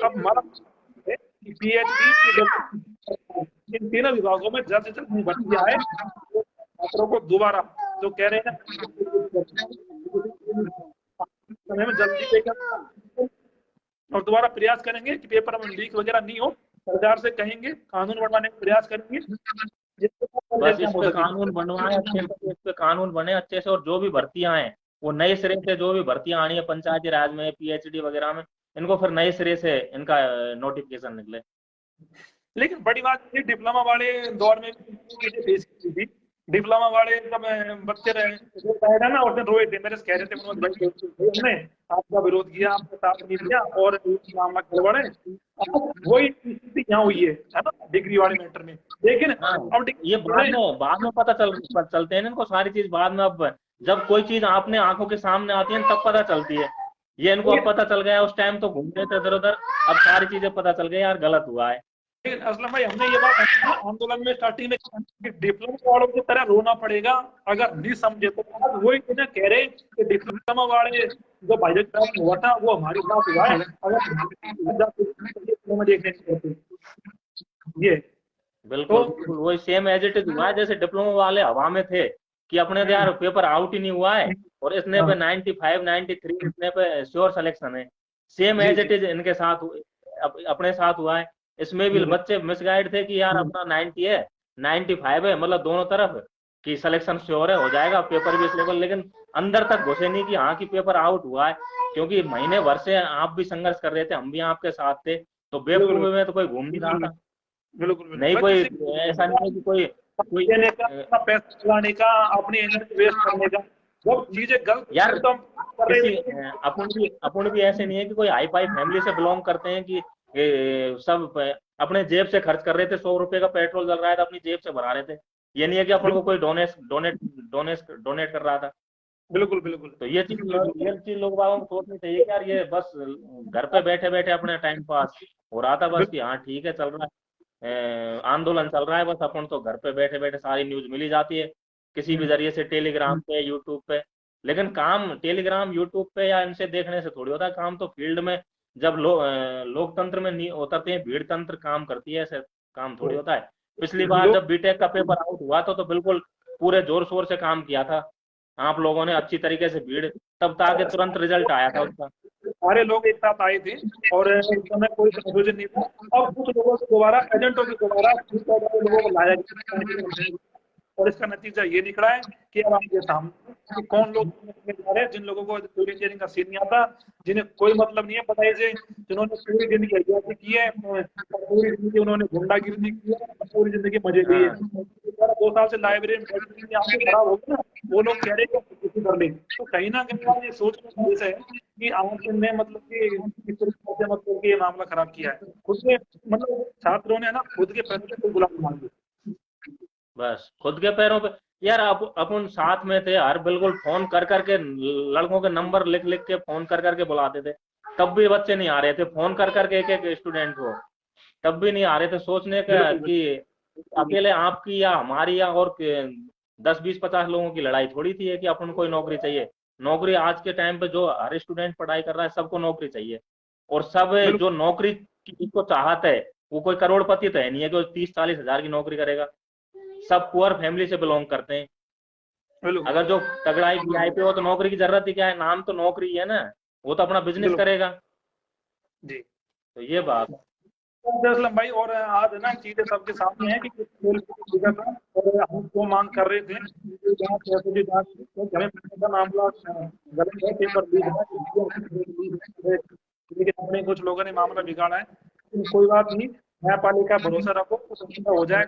अब हमारा है कि पीएचडी इन तीनों विभागों में जल्द से जल्द भर्ती आए, तो छात्रों को दोबारा जो कह रहे हैं समय में जल्दी लेकर और दोबारा प्रयास करेंगे कि पेपर में लीक वगैरह नहीं हो। सरकार से कहेंगे, कानून बनवाने का प्रयास करेंगे जिससे बस एग्जाम इस हो पे सके। कानून बनवाए अच्छे से, इस पे कानून बने अच्छे से, और जो भी भर्तियां हैं वो नए सिरे से, जो भी भर्तियां आनी है पंचायती राज में, पीएचडी वगैरह में, इनको फिर नए सिरे से इनका नोटिफिकेशन निकले। लेकिन बड़ी बात ये डिप्लोमा वाले दौर में भी चीजें फेस की थी। डिप्लोमा वाले जब बच्चे रहे ना, उसने रोए थे, मेरे से कह रहे थे मनोज भाई भाई हमने आपका विरोध किया, आपका साथ नहीं दिया और मामला गड़बड़ है। अब वही स्थिति यहाँ हुई है ना, डिग्री वाले मैटर में। लेकिन हाँ अब ये बाद में पता चलते हैं ना इनको सारी चीज बाद में। अब जब कोई चीज आपने आंखों के सामने आती है तब पता चलती है। ये इनको अब पता चल गया, उस टाइम तो घूम रहे थे इधर उधर, अब सारी चीजें पता चल गई यार गलत हुआ है। असलम भाई हमने ये बात आंदोलन में स्टार्टिंग में कि डिप्लोमा वालों की तरह रोना पड़ेगा अगर नहीं समझे तो। आज वही इन्हें कह रहे कि डिप्लोमा वाले जो भाई साहब हुआ था वो हमारे साथ हुआ है, अगर डिप्लोमा देखने नहीं देते ये तो। बिल्कुल बिल्कुल वही सेम एज इट इज हुआ है, जैसे डिप्लोमा वाले हवा में थे कि अपने तो यार पेपर आउट ही नहीं हुआ है, और इसने पे हाँ 95 93 इसने पे श्योर सिलेक्शन है। सेम जी एज इट जी इज इनके साथ अपने साथ हुआ है। इसमें भी बिल्कुल बच्चे मिसगाइड थे कि यार अपना 90 है 95 है, मतलब दोनों तरफ कि सिलेक्शन श्योर है, हो जाएगा पेपर भी इस लेवल। लेकिन अंदर तक घुसे नहीं कि हाँ कि पेपर आउट हुआ है, क्योंकि महीने भर से आप भी संघर्ष कर रहे थे, हम भी आपके साथ थे। तो बिल्कुल बेवकूफी में तो कोई घूम नहीं रहा था। बिल्कुल बिल्कुल नहीं भाई कोई, किसी ऐसा नहीं है कि कोई कोई देने का, अपना पैसा लगाने का, अपनी एनर्जी वेस्ट करने का जब चीजें गलत यार तो हम कर रहे किसी थे। अपन भी ऐसे नहीं है कि कोई हाई फाई फैमिली से बिलोंग करते हैं कि सब अपने जेब से खर्च कर रहे थे। 100 रुपए का पेट्रोल जल रहा है तो अपनी जेब से भरा रहे थे। ये नहीं है कि अपन को कोई डोनेट कर रहा था। बिल्कुल बिल्कुल तो ये चीज लोग बागों को सोचनी चाहिए कि यार ये बस घर पे बैठे बैठे अपने टाइम पास हो रहा था बस, कि हाँ ठीक है चल रहा है, आंदोलन चल रहा है बस, अपन तो घर पे बैठे बैठे सारी न्यूज मिल ही जाती है किसी भी जरिए से, टेलीग्राम पे, यूट्यूब पे। लेकिन काम टेलीग्राम यूट्यूब पे या इनसे देखने से थोड़ी होता है, काम तो फील्ड में जब लोकतंत्र में नहीं उतरते हैं, भीड़ तंत्र काम करती है, ऐसे काम थोड़ी होता है। पिछली बार लोग जब बीटेक का पेपर आउट हुआ तो बिल्कुल पूरे जोर शोर से काम किया था आप लोगों ने, अच्छी तरीके से भीड़, तब ताकि तुरंत रिजल्ट आया था उसका। सारे लोग एक साथ आए थे और इस समय कोई कंफ्यूजन नहीं था। अब कुछ लोगों को दोबारा एजेंटों की दोबारा लोगों को लाया गया और इसका नतीजा ये निकला है कि अब आपके सामने कि कौन लोग जा रहे हैं, जिन लोगों को चोरी चेयरिंग का सीन नहीं आता, जिन्हें कोई मतलब नहीं है पढ़ाई से, जिन्होंने पूरी जिंदगी अयाशी की है, पूरी जिंदगी उन्होंने गुंडागिरी की है, पूरी जिंदगी मजे लिए हाँ हैं। 2 साल से लाइब्रेरी में बैठे हैं, आंखें खराब हो गई ना, वो लोग कह रहे हैं कि कुछ कर ले। तो कहीं ना कहीं यार ये सोच है कि आम ने मतलब कि इस तरीके से मतलब कि ये मामला खराब किया है खुद के, मतलब छात्रों ने ना खुद के पैसे से गुलाम मान लिया। बस खुद के पैरों पे। यार अपन साथ में थे यार, बिल्कुल फोन कर करके लड़कों के नंबर लिख लिख के फोन कर करके बुलाते थे, तब भी बच्चे नहीं आ रहे थे, फोन कर करके एक एक स्टूडेंट को, तब भी नहीं आ रहे थे। सोचने का बिल्कुल कि अकेले आपकी या हमारी या और 10 20 50 लोगों की लड़ाई थोड़ी थी है कि अपन को नौकरी चाहिए। नौकरी आज के टाइम पे जो हर स्टूडेंट पढ़ाई कर रहा है सबको नौकरी चाहिए, और सब जो बिल्कुल नौकरी की जिसको चाहत है वो कोई करोड़पति तो है नहीं है कि 30 40 हजार की नौकरी करेगा। सब पुअर फैमिली से बिलोंग करते हैं। बिल्कुल अगर जो तगड़ा ही वीआईपी हो तो नौकरी की जरूरत ही क्या है, नाम तो नौकरी ही है ना, वो तो अपना बिजनेस बिल्कुल करेगा। जी। तो ये बात है। तो असलम भाई, और आज है ना चीजें सबके सामने है कि किस खेल को दिखा था और हम वो मांग कर रहे थे कि जहाँ पैसे की जांच तो हमें पैसे का मामला गलत है, पेपर लीक है, लेकिन अपने कुछ लोगों ने मामला बिगाड़ा है, लेकिन कोई बात नहीं, न्यायपालिका भरोसा रखो कुछ अच्छा हो जाए।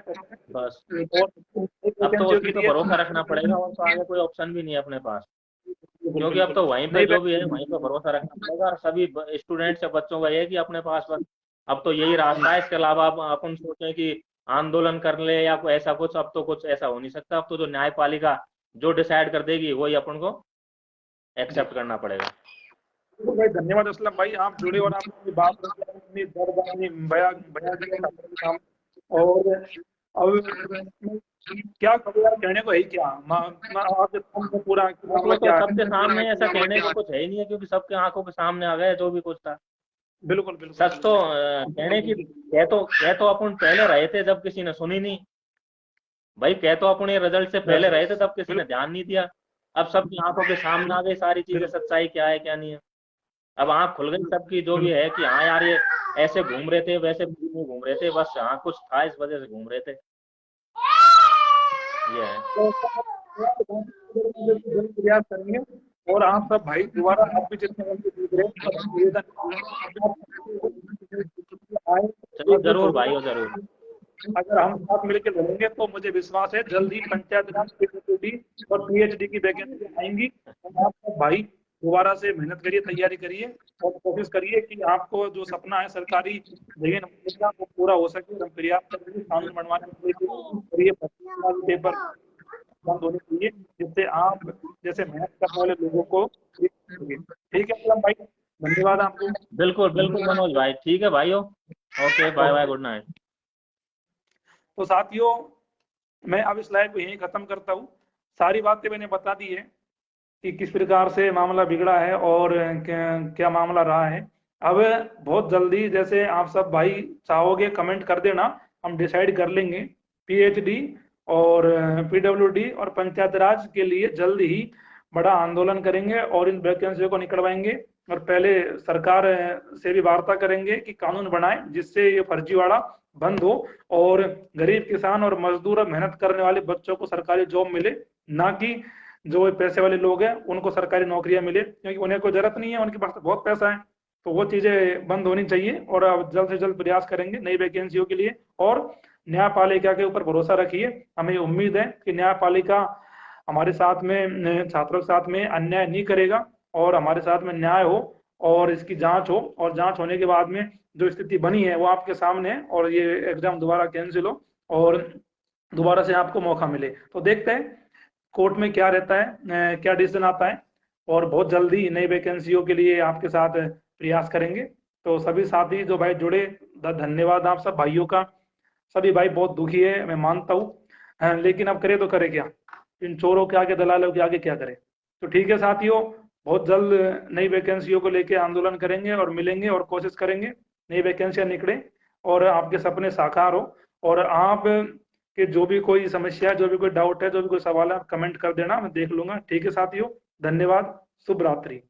बस और एक अब तो वैकेंसियों उसी के पे लिए भरोसा रखना पड़ेगा, और तो आगे कोई ऑप्शन भी नहीं है अपने पास। बिल्कुल क्योंकि अब बिल्कुल तो वहीं पे नहीं जो भी है वहीं पे भरोसा रखना पड़ेगा, और सभी स्टूडेंट्स या बच्चों का ये है कि अपने पास बस अब तो यही रास्ता है। इसके अलावा अब अपन सोचें कि आंदोलन कर ले या कोई ऐसा कुछ, अब तो कुछ ऐसा हो नहीं सकता। अब तो जो न्यायपालिका जो डिसाइड कर देगी वही अपन को जी। एक्सेप्ट करना पड़ेगा। बिल्कुल भाई, धन्यवाद असलम भाई, आप जुड़े और आपने अपनी बात रखी, अपनी दर्द अपनी बयां बयां किया छात्रों के सामने। और अब क्या करूँ यार, कहने को है ही क्या, आपके सामने पूरा वो मामला तो क्या सबके है। सामने ऐसा कहने को कुछ है ही नहीं है, क्योंकि सबके आंखों के सामने आ गया जो भी कुछ था। बिल्कुल बिल्कुल सच तो कहने की कह तो अपन पहले रहे थे जब किसी ने सुनी नहीं भाई, कह तो अपन ये रिजल्ट से बस पहले रहे थे तब किसी ने बिल्कुल ध्यान नहीं दिया। अब सबकी आंखों के सामने आ गई सारी चीजें, बिल्कुल सच्चाई क्या है क्या नहीं है। अब आंख खुल गई सबकी जो भी बिल्कुल है कि हाँ यार ये ऐसे घूम रहे थे वैसे नहीं घूम रहे थे, बस हाँ कुछ था इस वजह से घूम रहे थे। ये है। प्रयास करेंगे। और आप सब भाई दोबारा आप भी जितने बच्चे जीत रहे हैं सब निवेदन आए, चलो एकजुट जरूर होकर। भाई, हो जरूर। अगर हम साथ मिलकर लड़ेंगे तो मुझे विश्वास है जल्द ही पंचायत राज पीडब्ल्यूडी और पीएचडी की वैकेंसी आएंगी। और आप सब भाई दोबारा से मेहनत करिए, तैयारी करिए और कोशिश करिए कि आपको जो सपना है सरकारी जगह नौकरी का वो पूरा हो सके। और हम प्रयास करेंगे कानून बनवाने के लिए और ये पेपर बंद होने चाहिए, जिससे आप जैसे मेहनत करने वाले लोगों को ठीक है असलम भाई, धन्यवाद आपको। बिल्कुल बिल्कुल मनोज भाई, ठीक है भाई हो। Okay, bye bye, okay. Good night. तो साथियों, मैं अब इस लाइव को यहीं खत्म करता हूँ। सारी बातें मैंने बता दी है कि किस प्रकार से मामला बिगड़ा है और क्या मामला रहा है। अब बहुत जल्दी जैसे आप सब भाई चाहोगे कमेंट कर देना, हम डिसाइड कर लेंगे पीएचडी और पीडब्ल्यूडी और पंचायत राज के लिए जल्द ही बड़ा आंदोलन करेंगे और इन वैकेंसियों को निकलवाएंगे। और पहले सरकार से भी वार्ता करेंगे कि कानून बनाए जिससे ये फर्जीवाड़ा बंद हो और गरीब किसान और मजदूर और मेहनत करने वाले बच्चों को सरकारी जॉब मिले, ना कि जो पैसे वाले लोग हैं उनको सरकारी नौकरियां मिले, क्योंकि उन्हें कोई जरूरत नहीं है, उनके पास तो बहुत पैसा है। तो वो चीजें बंद होनी चाहिए और अब जल्द से जल्द प्रयास करेंगे नई वैकेंसियों के लिए। और न्यायपालिका के ऊपर भरोसा रखिए, हमें उम्मीद है कि न्यायपालिका हमारे साथ में छात्रों के साथ में अन्याय नहीं करेगा, और हमारे साथ में न्याय हो और इसकी जांच हो, और जांच होने के बाद में जो स्थिति बनी है वो आपके सामने है, और ये एग्जाम दोबारा कैंसिल हो और दोबारा से आपको मौका मिले। तो देखते हैं कोर्ट में क्या रहता है, क्या डिसीजन आता है, और बहुत जल्दी नई वैकेंसियों के लिए आपके साथ प्रयास करेंगे। तो सभी साथी जो भाई जुड़े, धन्यवाद आप सब भाइयों का। सभी भाई बहुत दुखी है, मैं मानता हूँ, लेकिन अब करे तो करे क्या, इन चोरों के आगे, दलालों के आगे क्या करे। तो ठीक है साथियों, बहुत जल्द नई वैकेंसियों को लेके आंदोलन करेंगे और मिलेंगे और कोशिश करेंगे नई वैकेंसियां निकले और आपके सपने साकार हो। और आप कि जो भी कोई समस्या है, जो भी कोई डाउट है, जो भी कोई सवाल है, आप कमेंट कर देना, मैं देख लूंगा। ठीक है साथियों, धन्यवाद, शुभ रात्रि।